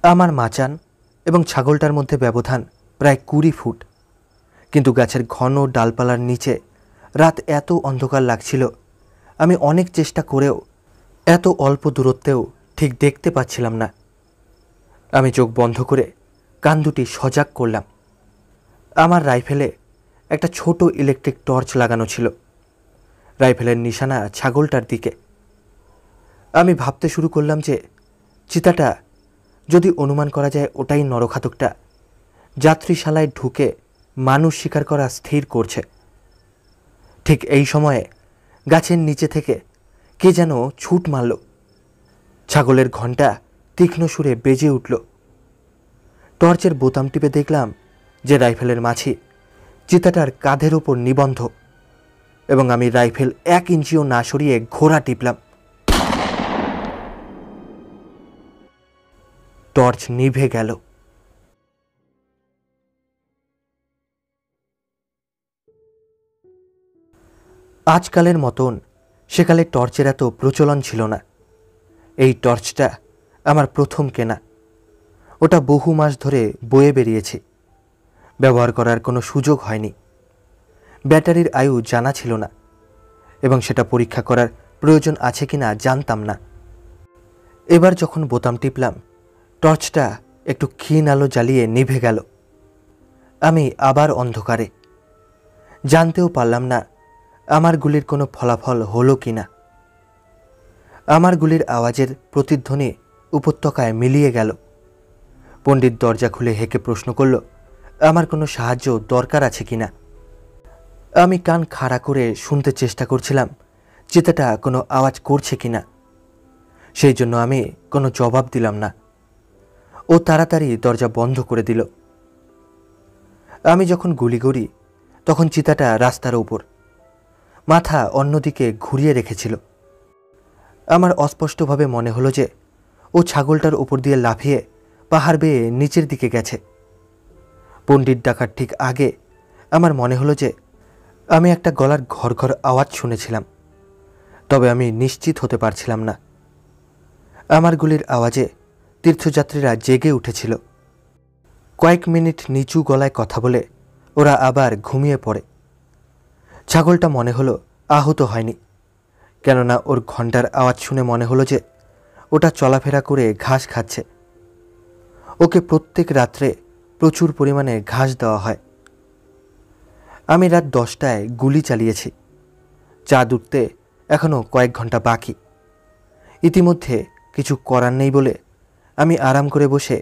আমার মাচান এবং ছাগলটার মধ্যে ব্যবধান প্রায় 20 ফুট, কিন্তু গাছের ঘন ডালপালার নিচে রাত এত অন্ধকার লাগছিল, আমি অনেক চেষ্টা করেও এত অল্প দূরত্বেও ঠিক দেখতে পাচ্ছিলাম না। আমি চোখ বন্ধ করে কান দুটি সজাগ করলাম। আমার রাইফেলে একটা ছোট ইলেকট্রিক টর্চ লাগানো ছিল। রাইফেলের নিশানা ছাগলটার দিকে। আমি ভাবতে শুরু করলাম যে চিতাটা, যদি অনুমান করা যায় ওটাই নরখাতকটা, যাত্রীশালায় ঢুকে মানুষ শিকার করা স্থির করছে। ঠিক এই সময়ে গাছের নিচে থেকে কে যেন ছুট মারল। ছাগলের ঘণ্টা তীক্ষ্ণ সুরে বেজে উঠল। টর্চের বোতাম টিপে দেখলাম যে রাইফেলের মাছি চিতাটার কাঁধের ওপর নিবন্ধ এবং আমি রাইফেল 1 ইঞ্চিও না সরিয়ে ঘোড়া টিপলাম। টর্চ নিভে গেল। আজকালের মতন সেকালে টর্চের এত প্রচলন ছিল না। এই টর্চটা আমার প্রথম কেনা। ওটা বহু মাস ধরে বয়ে বেরিয়েছি। ব্যবহার করার কোনো সুযোগ হয়নি। ব্যাটারির আয়ু জানা ছিল না এবং সেটা পরীক্ষা করার প্রয়োজন আছে কিনা জানতাম না। এবার যখন বোতাম টিপলাম, টর্চটা একটু ক্ষীণ আলো জ্বালিয়ে নিভে গেল। আমি আবার অন্ধকারে। জানতেও পারলাম না আমার গুলির কোনো ফলাফল হলো কিনা। আমার গুলির আওয়াজের প্রতিধ্বনি উপত্যকায় মিলিয়ে গেল। পণ্ডিত দরজা খুলে হেঁকে প্রশ্ন করল আমার কোনো সাহায্য দরকার আছে কিনা। আমি কান খাড়া করে শুনতে চেষ্টা করছিলাম চিতাটা কোনো আওয়াজ করছে কিনা। সেই জন্য আমি কোনো জবাব দিলাম না। ও তাড়াতাড়ি দরজা বন্ধ করে দিল। আমি যখন গুলি করি তখন চিতাটা রাস্তার উপর, মাথা অন্যদিকে ঘুরিয়ে রেখেছিল। আমার অস্পষ্টভাবে মনে হলো যে ও ছাগলটার উপর দিয়ে লাফিয়ে পাহাড় বেয়ে নিচের দিকে গেছে। পণ্ডিত ডাকার ঠিক আগে আমার মনে হলো যে আমি একটা গলার ঘর আওয়াজ শুনেছিলাম, তবে আমি নিশ্চিত হতে পারছিলাম না। আমার গুলির আওয়াজে তীর্থযাত্রীরা জেগে উঠেছিল। কয়েক মিনিট নিচু গলায় কথা বলে ওরা আবার ঘুমিয়ে পড়ে। ছাগলটা মনে হলো আহত হয়নি, কেননা ওর ঘণ্টার আওয়াজ শুনে মনে হলো যে ওটা চলাফেরা করে ঘাস খাচ্ছে। ওকে প্রত্যেক রাত্রে প্রচুর পরিমাণে ঘাস দেওয়া হয়। আমি রাত 10টায় গুলি চালিয়েছি। চাঁদ উঠতে এখনও কয়েক ঘন্টা বাকি। ইতিমধ্যে কিছু করার নেই বলে আমি আরাম করে বসে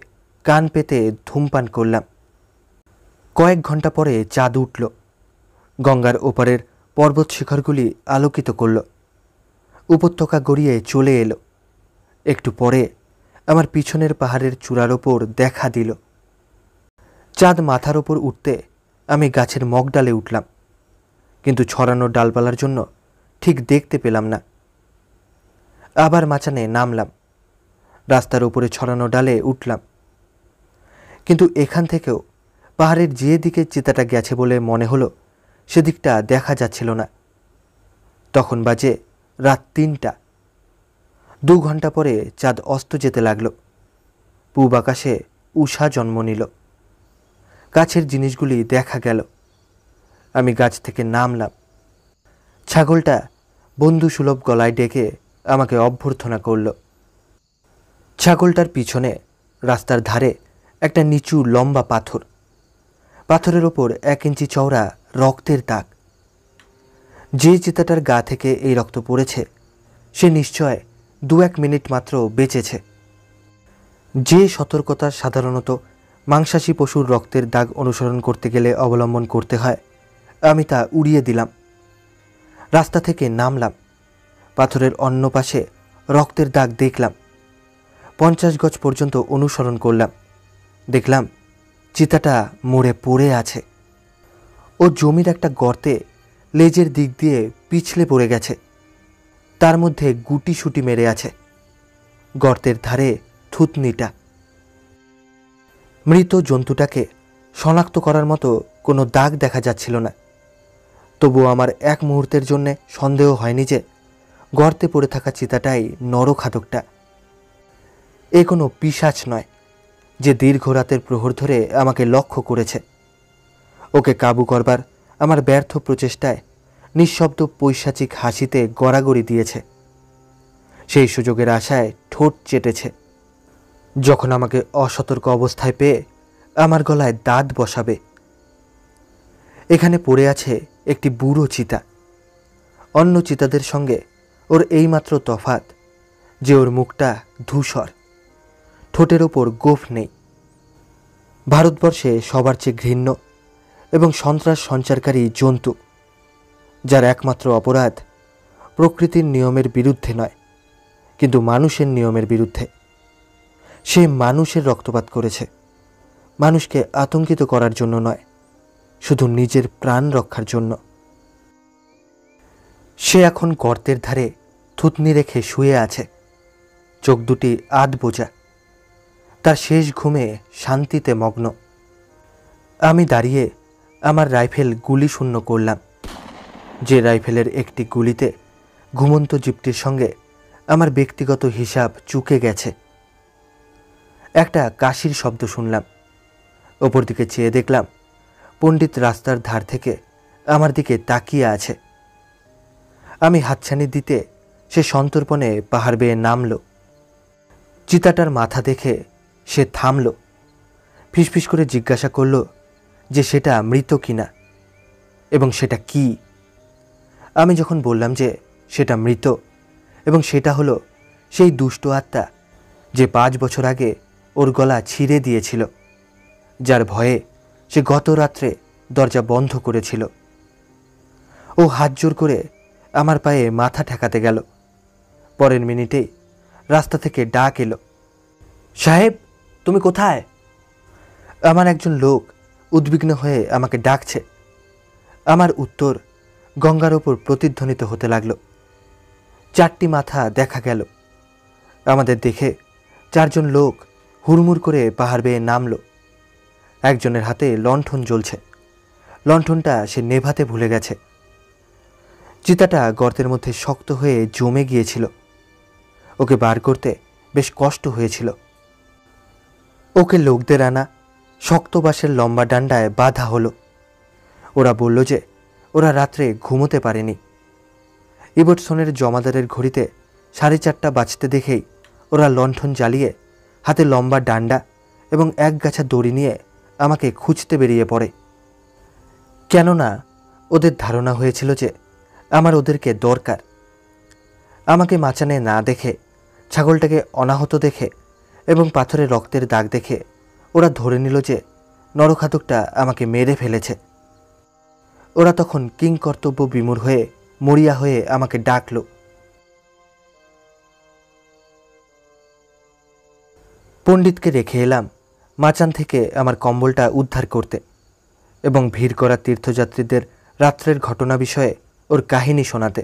কান পেতে ধূমপান করলাম। কয়েক ঘন্টা পরে চাঁদ উঠল, গঙ্গার ওপারের পর্বত শিখরগুলি আলোকিত করল, উপত্যকা গড়িয়ে চলে এলো। একটু পরে আমার পিছনের পাহাড়ের চূড়ার ওপর দেখা দিল। চাঁদ মাথার ওপর উঠতে আমি গাছের মগডালে উঠলাম, কিন্তু ছড়ানো ডালপালার জন্য ঠিক দেখতে পেলাম না। আবার মাচানে নামলাম, রাস্তার উপরে ছড়ানো ডালে উঠলাম, কিন্তু এখান থেকেও পাহাড়ের যে দিকে চিতাটা গেছে বলে মনে হলো সেদিকটা দেখা যাচ্ছিল না। তখন বাজে রাত 3টা। 2 ঘন্টা পরে চাঁদ অস্ত যেতে লাগলো। পূব আকাশে উষা জন্ম নিল। গাছের জিনিসগুলি দেখা গেল। আমি গাছ থেকে নামলাম। ছাগলটা বন্ধুসুলভ গলায় ডেকে আমাকে অভ্যর্থনা করল। ছাগলটার পিছনে রাস্তার ধারে একটা নিচু লম্বা পাথর, পাথরের ওপর 1 ইঞ্চি চওড়া রক্তের দাগ। যে চিতাটার গা থেকে এই রক্ত পড়েছে সে নিশ্চয় 2-1 মিনিট মাত্র বেঁচেছে। যে সতর্কতা সাধারণত মাংসাশী পশুর রক্তের দাগ অনুসরণ করতে গেলে অবলম্বন করতে হয়, আমি তা উড়িয়ে দিলাম। রাস্তা থেকে নামলাম, পাথরের অন্য পাশে রক্তের দাগ দেখলাম। 50 গজ পর্যন্ত অনুসরণ করলাম। দেখলাম চিতাটা মরে পড়ে আছে। ও জমির একটা গর্তে লেজের দিক দিয়ে পিছলে পড়ে গেছে। তার মধ্যে গুটি সুটি মেরে আছে। গর্তের ধারে থুতনিটা। মৃত জন্তুটাকে শনাক্ত করার মতো কোনো দাগ দেখা যাচ্ছিল না। তবুও আমার এক মুহূর্তের জন্যে সন্দেহ হয়নি যে গর্তে পড়ে থাকা চিতাটাই নরখাদকটা। এ কোনো পিশাচ নয় যে দীর্ঘ রাতের প্রহর ধরে আমাকে লক্ষ্য করেছে। ওকে কাবু করবার আমার ব্যর্থ প্রচেষ্টায় নিঃশব্দ পৈশাচিক হাসিতে গড়াগড়ি দিয়েছে। সেই সুযোগের আশায় ঠোঁট চেটেছে। যখন আমাকে অসতর্ক অবস্থায় পেয়ে আমার গলায় দাঁত বসাবে। এখানে পড়ে আছে একটি বুড়ো চিতা। অন্য চিতাদের সঙ্গে ওর এইমাত্র তফাৎ যে ওর মুখটা ধূসর, ঠোঁটের ওপর গোঁফ নেই। ভারতবর্ষে সবার চেয়ে ঘৃণ্য এবং সন্ত্রাস সঞ্চারকারী জন্তু, যার একমাত্র অপরাধ প্রকৃতির নিয়মের বিরুদ্ধে নয়, কিন্তু মানুষের নিয়মের বিরুদ্ধে। সে মানুষের রক্তপাত করেছে, মানুষকে আতঙ্কিত করার জন্য নয়, শুধু নিজের প্রাণ রক্ষার জন্য। সে এখন গর্তের ধারে থুতনি রেখে শুয়ে আছে, চোখ দুটি আধ বোঝা, তার শেষ ঘুমে শান্তিতে মগ্ন। আমি দাঁড়িয়ে আমার রাইফেল গুলি শূন্য করলাম। যে রাইফেলের একটি গুলিতে ঘুমন্ত জীবটির সঙ্গে আমার ব্যক্তিগত হিসাব চুকে গেছে। একটা কাশির শব্দ শুনলাম। ওপর দিকে চেয়ে দেখলাম পণ্ডিত রাস্তার ধার থেকে আমার দিকে তাকিয়ে আছে। আমি হাতছানি দিতে সে সন্তর্পণে পাহাড় বেয়ে নামল। চিতাটার মাথা দেখে সে থামল, ফিসফিস করে জিজ্ঞাসা করল যে সেটা মৃত কিনা এবং সেটা কি। আমি যখন বললাম যে সেটা মৃত এবং সেটা হলো সেই দুষ্ট আত্মা যে 5 বছর আগে ওর গলা ছিঁড়ে দিয়েছিল, যার ভয়ে সে গত রাত্রে দরজা বন্ধ করেছিল, ও হাত জোর করে আমার পায়ে মাথা ঠেকাতে গেল। পরের মিনিটেই রাস্তা থেকে ডাক এলো, সাহেব তুমি কোথায়? আমার একজন লোক উদ্বিগ্ন হয়ে আমাকে ডাকছে। আমার উত্তর গঙ্গার ওপর প্রতিধ্বনিত হতে লাগলো। 4টি মাথা দেখা গেল। আমাদের দেখে 4 জন লোক হুড়মুড় করে পাহাড় বেয়ে নামলো। একজনের হাতে লণ্ঠন জ্বলছে। লণ্ঠনটা সে নেভাতে ভুলে গেছে। চিতাটা গর্তের মধ্যে শক্ত হয়ে জমে গিয়েছিল। ওকে বার করতে বেশ কষ্ট হয়েছিল। ওকে লোকদের আনা শক্ত বাঁশের লম্বা ডান্ডায় বাঁধা হলো। ওরা বলল যে ওরা রাত্রে ঘুমোতে পারেনি। ইবটসনের জমাদারের ঘড়িতে 4:30 বাজতে দেখেই ওরা লণ্ঠন জ্বালিয়ে হাতে লম্বা ডান্ডা এবং এক গাছা দড়ি নিয়ে আমাকে খুঁজতে বেরিয়ে পড়ে। কেননা ওদের ধারণা হয়েছিল যে আমার ওদেরকে দরকার। আমাকে মাচানে না দেখে, ছাগলটাকে অনাহত দেখে এবং পাথরে রক্তের দাগ দেখে ওরা ধরে নিল যে নরখাদকটা আমাকে মেরে ফেলেছে। ওরা তখন কিংকর্তব্য বিমূঢ় হয়ে মরিয়া হয়ে আমাকে ডাকল। পণ্ডিতকে রেখে এলাম মাচান থেকে আমার কম্বলটা উদ্ধার করতে এবং ভিড় করা তীর্থযাত্রীদের রাত্রের ঘটনা বিষয়ে ওর কাহিনী শোনাতে।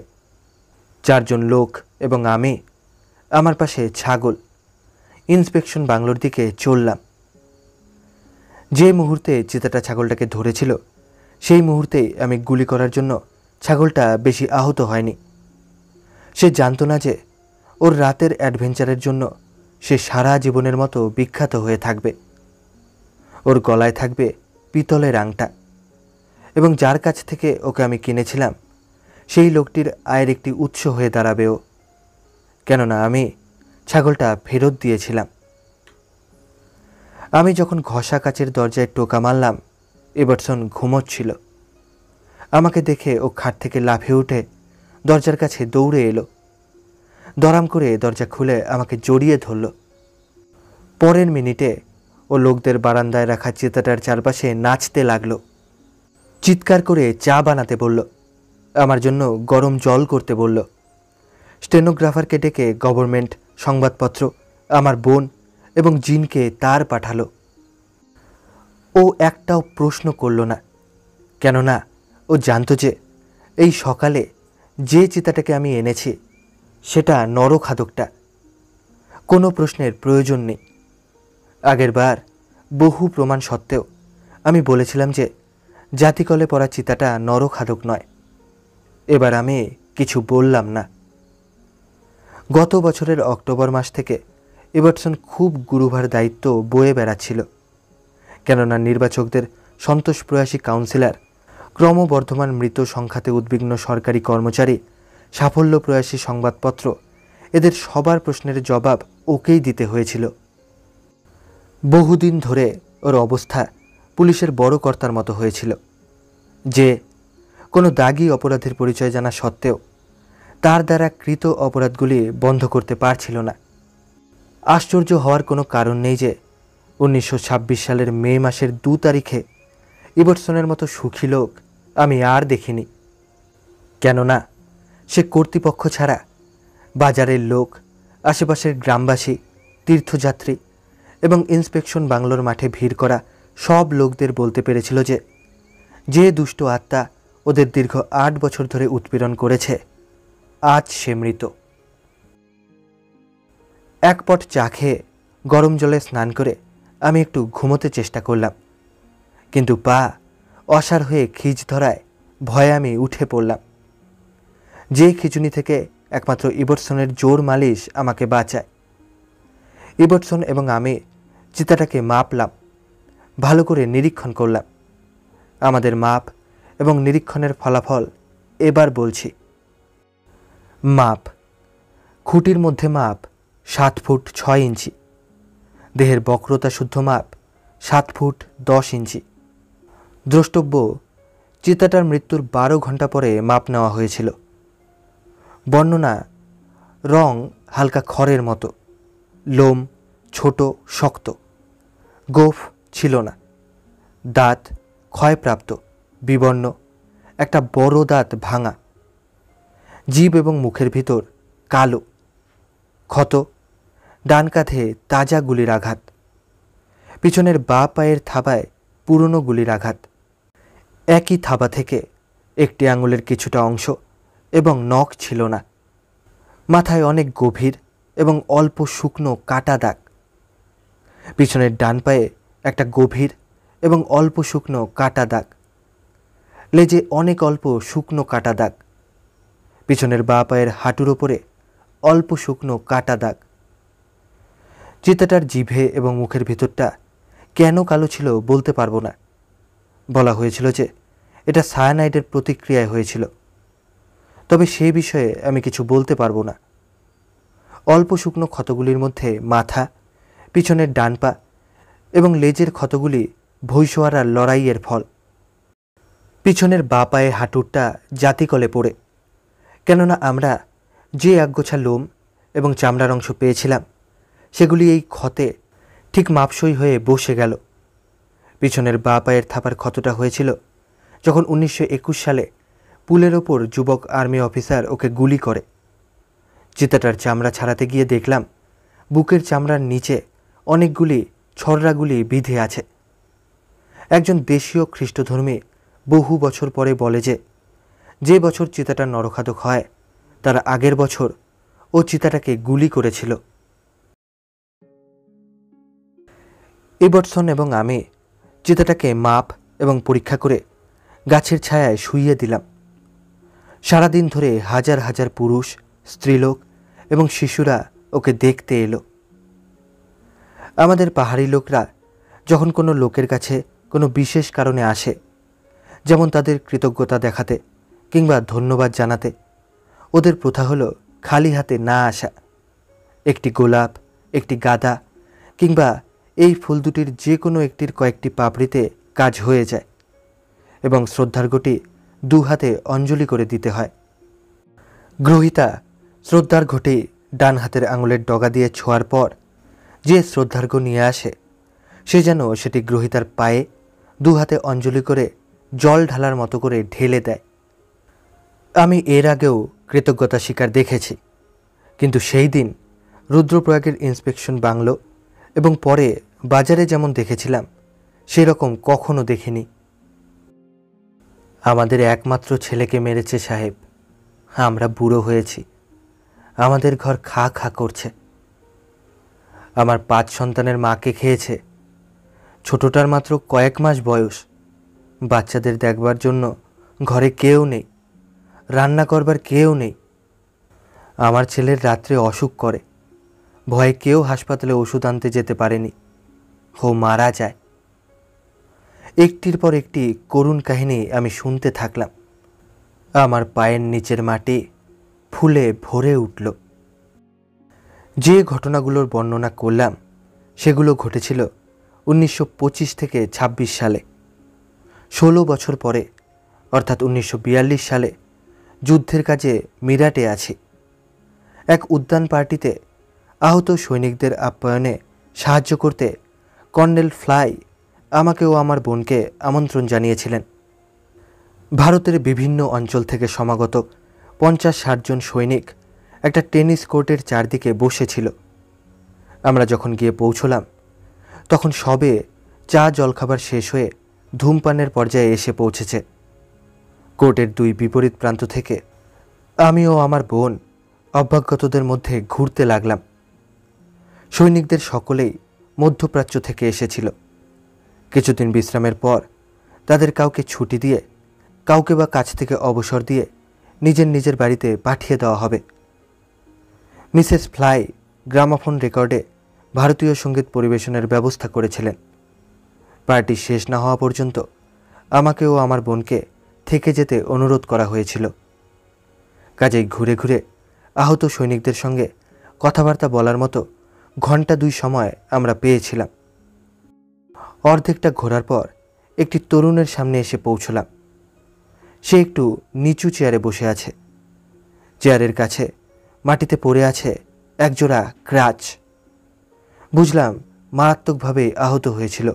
4 জন লোক এবং আমি, আমার পাশে ছাগল, ইন্সপেকশন বাংলোর দিকে চললাম। যে মুহূর্তে চিতাটা ছাগলটাকে ধরেছিল সেই মুহূর্তেই আমি গুলি করার জন্য ছাগলটা বেশি আহত হয়নি। সে জানতো না যে ওর রাতের অ্যাডভেঞ্চারের জন্য সে সারা জীবনের মতো বিখ্যাত হয়ে থাকবে। ওর গলায় থাকবে পিতলের আংটা এবং যার কাছ থেকে ওকে আমি কিনেছিলাম সেই লোকটির আয়ের একটি উৎস হয়ে দাঁড়াবে ও, কেননা আমি ছাগলটা ফেরত দিয়েছিলাম। আমি যখন ঘষা কাচের দরজায় টোকা মারলাম, ইবটসন ঘুমোচ্ছিল। আমাকে দেখে ও খাট থেকে লাফিয়ে উঠে দরজার কাছে দৌড়ে এলো। দরাম করে দরজা খুলে আমাকে জড়িয়ে ধরল। পরের মিনিটে ও লোকদের বারান্দায় রাখা চিতাটার চারপাশে নাচতে লাগলো। চিৎকার করে চা বানাতে বলল, আমার জন্য গরম জল করতে বলল। স্টেনোগ্রাফারকে ডেকে গভর্নমেন্ট, সংবাদপত্র, আমার বোন এবং জিনকে তার পাঠালো। ও একটাও প্রশ্ন করল না, কেননা ও জানতো যে এই সকালে যে চিতাটাকে আমি এনেছি সেটা নরখাদকটা। কোনো প্রশ্নের প্রয়োজন নেই। আগেরবার বহু প্রমাণ সত্ত্বেও আমি বলেছিলাম যে জাতিকলে পড়া চিতাটা নরখাদক নয়। এবার আমি কিছু বললাম না। গত বছরের অক্টোবর মাস থেকে ইবটসন খুব গুরুভার দায়িত্ব বয়ে বেড়াচ্ছিল, কেননা নির্বাচকদের সন্তোষপ্রয়াসী কাউন্সিলর, ক্রমবর্ধমান মৃত সংখ্যাতে উদ্বিগ্ন সরকারি কর্মচারী, সাফল্য প্রয়াসী সংবাদপত্র, এদের সবার প্রশ্নের জবাব ওকেই দিতে হয়েছিল। বহুদিন ধরে ওর অবস্থা পুলিশের বড় কর্তার মতো হয়েছিল, যে কোনো দাগী অপরাধের পরিচয় জানা সত্ত্বেও তার দ্বারা কৃত অপরাধগুলি বন্ধ করতে পারছিল না। আশ্চর্য হওয়ার কোনো কারণ নেই যে 1926 সালের মে মাসের 2 তারিখে ইবটসনের মতো সুখী লোক আমি আর দেখিনি। কেননা সে কর্তৃপক্ষ ছাড়া বাজারের লোক, আশেপাশের গ্রামবাসী, তীর্থযাত্রী এবং ইন্সপেকশন বাংলোর মাঠে ভিড় করা সব লোকদের বলতে পেরেছিল যে যে দুষ্ট আত্মা ওদের দীর্ঘ 8 বছর ধরে উৎপীড়ন করেছে, আজ সে মৃত। এক পট চা খেয়ে গরম জলে স্নান করে আমি একটু ঘুমোতে চেষ্টা করলাম, কিন্তু পা অসার হয়ে খিঁচ ধরায় ভয়ে আমি উঠে পড়লাম। যে খিঁচুনি থেকে একমাত্র ইবটসনের জোর মালিশ আমাকে বাঁচায়। ইবটসন এবং আমি চিতাটাকে মাপলাম, ভালো করে নিরীক্ষণ করলাম। আমাদের মাপ এবং নিরীক্ষণের ফলাফল এবার বলছি। মাপ: খুঁটির মধ্যে মাপ 7 ফুট 6 ইঞ্চি, দেহের বক্রতা শুদ্ধ মাপ 7 ফুট 10 ইঞ্চি। দ্রষ্টব্য: চিতাটার মৃত্যুর 12 ঘন্টা পরে মাপ নেওয়া হয়েছিল। বর্ণনা: রং হালকা খড়ের মতো, লোম ছোট শক্ত, গোঁফ ছিল না, দাঁত ক্ষয়প্রাপ্ত, বিবর্ণ, একটা বড় দাঁত ভাঙা। জিভ এবং মুখের ভিতর কালো ক্ষত, ডান কাঁধে তাজা গুলির আঘাত, পিছনের বাঁ পায়ের থাবায় পুরনো গুলির আঘাত, একই থাবা থেকে একটি আঙুলের কিছুটা অংশ এবং নখ ছিল না। মাথায় অনেক গভীর এবং অল্প শুকনো কাটা দাগ, পিছনের ডান পায়ে একটা গভীর এবং অল্প শুকনো কাটা দাগ, লেজে অনেক অল্প শুকনো কাটা দাগ, পিছনের বাঁ পায়ের হাঁটুর ওপরে অল্প শুকনো কাটা দাগ। চিতাটার জিভে এবং মুখের ভিতরটা কেন কালো ছিল বলতে পারবো না। বলা হয়েছিল যে এটা সায়ানাইডের প্রতিক্রিয়ায় হয়েছিল, তবে সে বিষয়ে আমি কিছু বলতে পারবো না। অল্প শুকনো ক্ষতগুলির মধ্যে মাথা, পিছনের ডান পা এবং লেজের ক্ষতগুলি ভৈষোয়ারার লড়াইয়ের ফল। পিছনের বাঁ পায়ে হাঁটুরটা জাতিকলে পড়ে, কেননা আমরা যে একগোছা লোম এবং চামড়ার অংশ পেয়েছিলাম সেগুলি এই ক্ষতে ঠিক মাপসই হয়ে বসে গেল। পিছনের বাঁ পায়ের থাপার ক্ষতটা হয়েছিল যখন 1921 সালে পুলের ওপর যুবক আর্মি অফিসার ওকে গুলি করে। চিতাটার চামড়া ছাড়াতে গিয়ে দেখলাম বুকের চামড়ার নিচে অনেকগুলি ছররাগুলি বিঁধে আছে। একজন দেশীয় খ্রিস্টধর্মী বহু বছর পরে বলে যে বছর চিতাটা নরখাদক হয় তার আগের বছর ও চিতাটাকে গুলি করেছিল। ইবটসন এবং আমি চিতাটাকে মাপ এবং পরীক্ষা করে গাছের ছায়ায় শুইয়ে দিলাম। সারাদিন ধরে হাজার হাজার পুরুষ, স্ত্রীলোক এবং শিশুরা ওকে দেখতে এলো। আমাদের পাহাড়ি লোকরা যখন কোনো লোকের কাছে কোনো বিশেষ কারণে আসে, যেমন তাদের কৃতজ্ঞতা দেখাতে কিংবা ধন্যবাদ জানাতে, ওদের প্রথা হলো খালি হাতে না আসা। একটি গোলাপ, একটি গাঁদা কিংবা এই ফুল দুটির যে কোনো একটির কয়েকটি পাপড়িতে কাজ হয়ে যায় এবং শ্রদ্ধার্ঘ্যটি দু হাতে অঞ্জলি করে দিতে হয়। গ্রহীতা শ্রদ্ধার্ঘ্যটি ডান হাতের আঙুলের ডগা দিয়ে ছোঁয়ার পর যে শ্রদ্ধার্ঘ্য নিয়ে আসে সে যেন সেটি গ্রহীতার পায়ে দু হাতে অঞ্জলি করে জল ঢালার মতো করে ঢেলে দেয়। আমি এর আগেও কৃতজ্ঞতা স্বীকার দেখেছি, কিন্তু সেই দিন রুদ্রপ্রয়াগের ইন্সপেকশন বাংলো এবং পরে বাজারে যেমন দেখেছিলাম সেরকম কখনো দেখিনি। আমাদের একমাত্র ছেলেকে মেরেছে সাহেব। আমরা বুড়ো হয়েছি, আমাদের ঘর খা খা করছে। আমার 5 সন্তানের মাকে খেয়েছে। ছোটটার মাত্র কয়েক মাস বয়স। বাচ্চাদের দেখবার জন্য ঘরে কেউ নেই, রান্না করবার কেউ নেই। আমার ছেলের রাত্রে অসুখ করে, ভয়ে কেউ হাসপাতালে ওষুধ আনতে যেতে পারেনি। ও মারা যায়। একটির পর একটি করুণ কাহিনী আমি শুনতে থাকলাম। আমার পায়ের নিচের মাটি ফুলে ভরে উঠল। যে ঘটনাগুলোর বর্ণনা করলাম সেগুলো ঘটেছিল 1925 থেকে 26 সালে। 16 বছর পরে অর্থাৎ 1942 সালে যুদ্ধের কাজে মিরাটে আছি। এক উদ্যান পার্টিতে আহত সৈনিকদের আপ্যায়নে সাহায্য করতে কর্নেল ফ্লাই আমাকে ও আমার বোনকে আমন্ত্রণ জানিয়েছিলেন। ভারতের বিভিন্ন অঞ্চল থেকে সমাগত 50-60 জন সৈনিক একটা টেনিস কোর্টের চারদিকে বসেছিল। আমরা যখন গিয়ে পৌঁছলাম তখন সবে চা জলখাবার শেষ হয়ে ধূমপানের পর্যায়ে এসে পৌঁছেছে। কোর্টের দুই বিপরীত প্রান্ত থেকে আমি ও আমার বোন অভ্যাগতদের মধ্যে ঘুরতে লাগলাম। সৈনিকদের সকলেই মধ্যপ্রাচ্য থেকে এসেছিল। কিছুদিন বিশ্রামের পর তাদের কাউকে ছুটি দিয়ে, কাউকে বা কাছ থেকে অবসর দিয়ে নিজের নিজের বাড়িতে পাঠিয়ে দেওয়া হবে। মিসেস ফ্লাই গ্রামাফোন রেকর্ডে ভারতীয় সঙ্গীত পরিবেশনের ব্যবস্থা করেছিলেন। পার্টি শেষ না হওয়া পর্যন্ত আমাকে ও আমার বোনকে থেকে যেতে অনুরোধ করা হয়েছিল। কাজেই ঘুরে ঘুরে আহত সৈনিকদের সঙ্গে কথাবার্তা বলার মতো ঘন্টা 2 সময় আমরা পেয়েছিলাম। অর্ধেকটা ঘোরার পর একটি তরুণের সামনে এসে পৌঁছলাম। সে একটু নিচু চেয়ারে বসে আছে। চেয়ারের কাছে মাটিতে পড়ে আছে একজোড়া ক্রাচ। বুঝলাম মারাত্মকভাবে আহত হয়েছিল।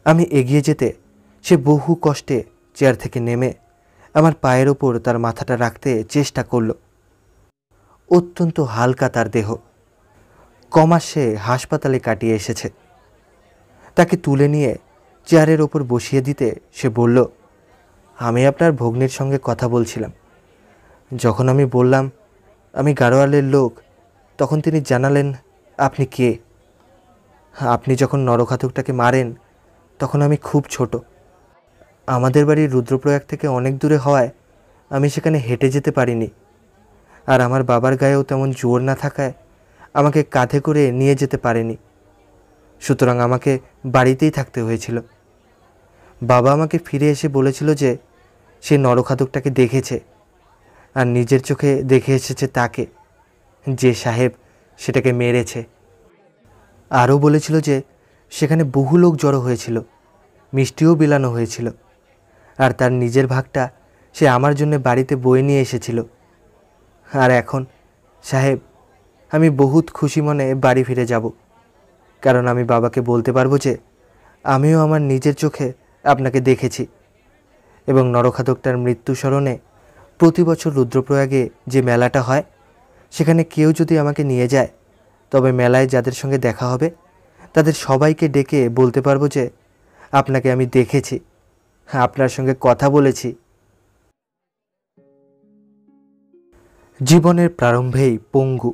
আমি এগিয়ে যেতে সে বহু কষ্টে চেয়ার থেকে নেমে আমার পায়ের ওপর তার মাথাটা রাখতে চেষ্টা করল। অত্যন্ত হালকা তার দেহ, কমাস সে হাসপাতালে কাটিয়ে এসেছে। তাকে তুলে নিয়ে চেয়ারের ওপর বসিয়ে দিতে সে বলল, আমি আপনার ভগ্নির সঙ্গে কথা বলছিলাম। যখন আমি বললাম আমি গাড়োয়ালের লোক, তখন তিনি জানালেন আপনি কে। আপনি যখন নরঘাতকটাকে মারেন তখন আমি খুব ছোট। আমাদের বাড়ির রুদ্রপ্রয়াগ থেকে অনেক দূরে হওয়ায় আমি সেখানে হেঁটে যেতে পারিনি, আর আমার বাবার গায়েও তেমন জোর না থাকায় আমাকে কাঁধে করে নিয়ে যেতে পারেনি। সুতরাং আমাকে বাড়িতেই থাকতে হয়েছিল। বাবা আমাকে ফিরে এসে বলেছিল যে সে নরঘাতকটাকে দেখেছে, আর নিজের চোখে দেখে এসেছে তাকে, যে সাহেব সেটাকে মেরেছে। আরও বলেছিল যে সেখানে বহু লোক জড়ো হয়েছিল, মিষ্টিও বিলানো হয়েছিল, আর তার নিজের ভাগটা সে আমার জন্য বাড়িতে বয়ে নিয়ে এসেছিল। আর এখন সাহেব, আমি বহুত খুশি মনে বাড়ি ফিরে যাব, কারণ আমি বাবাকে বলতে পারবো যে আমিও আমার নিজের চোখে আপনাকে দেখেছি। এবং নরঘাতকটার মৃত্যু স্মরণে প্রতি বছর রুদ্রপ্রয়াগে যে মেলাটা হয়, সেখানে কেউ যদি আমাকে নিয়ে যায়, তবে মেলায় যাদের সঙ্গে দেখা হবে তাদের সবাইকে ডেকে বলতে পারবো যে আপনাকে আমি দেখেছি, আপনার সঙ্গে কথা বলেছি। জীবনের প্রারম্ভেই পঙ্গু,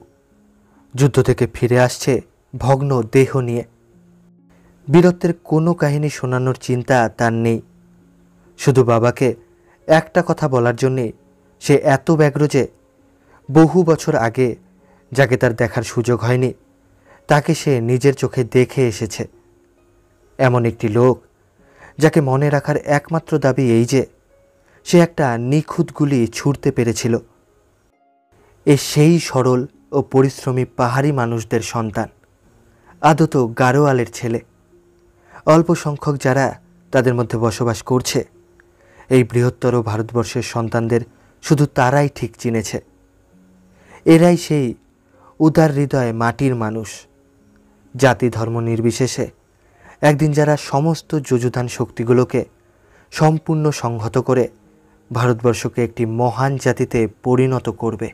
যুদ্ধ থেকে ফিরে আসছে ভগ্ন দেহ নিয়ে। বীরত্বের কোনো কাহিনী শোনানোর চিন্তা তার নেই। শুধু বাবাকে একটা কথা বলার জন্যে সে এত ব্যগ্র যে বহু বছর আগে যাকে তার দেখার সুযোগ হয়নি, তাকে সে নিজের চোখে দেখে এসেছে। এমন একটি লোক যাকে মনে রাখার একমাত্র দাবি এই যে সে একটা নিখুঁত গুলি ছুঁড়তে পেরেছিল। এ সেই সরল ও পরিশ্রমী পাহাড়ি মানুষদের সন্তান, আদত গাড়োয়ালের ছেলে। অল্প সংখ্যক যারা তাদের মধ্যে বসবাস করছে, এই বৃহত্তর ভারতবর্ষের সন্তানদের শুধু তারাই ঠিক চিনেছে। এরাই সেই উদার হৃদয় মাটির মানুষ, জাতি ধর্ম নির্বিশেষে একদিন যারা সমস্ত যুযুধান শক্তিগুলোকে সম্পূর্ণ সংহত করে ভারতবর্ষকে একটি মহান জাতিতে পরিণত করবে।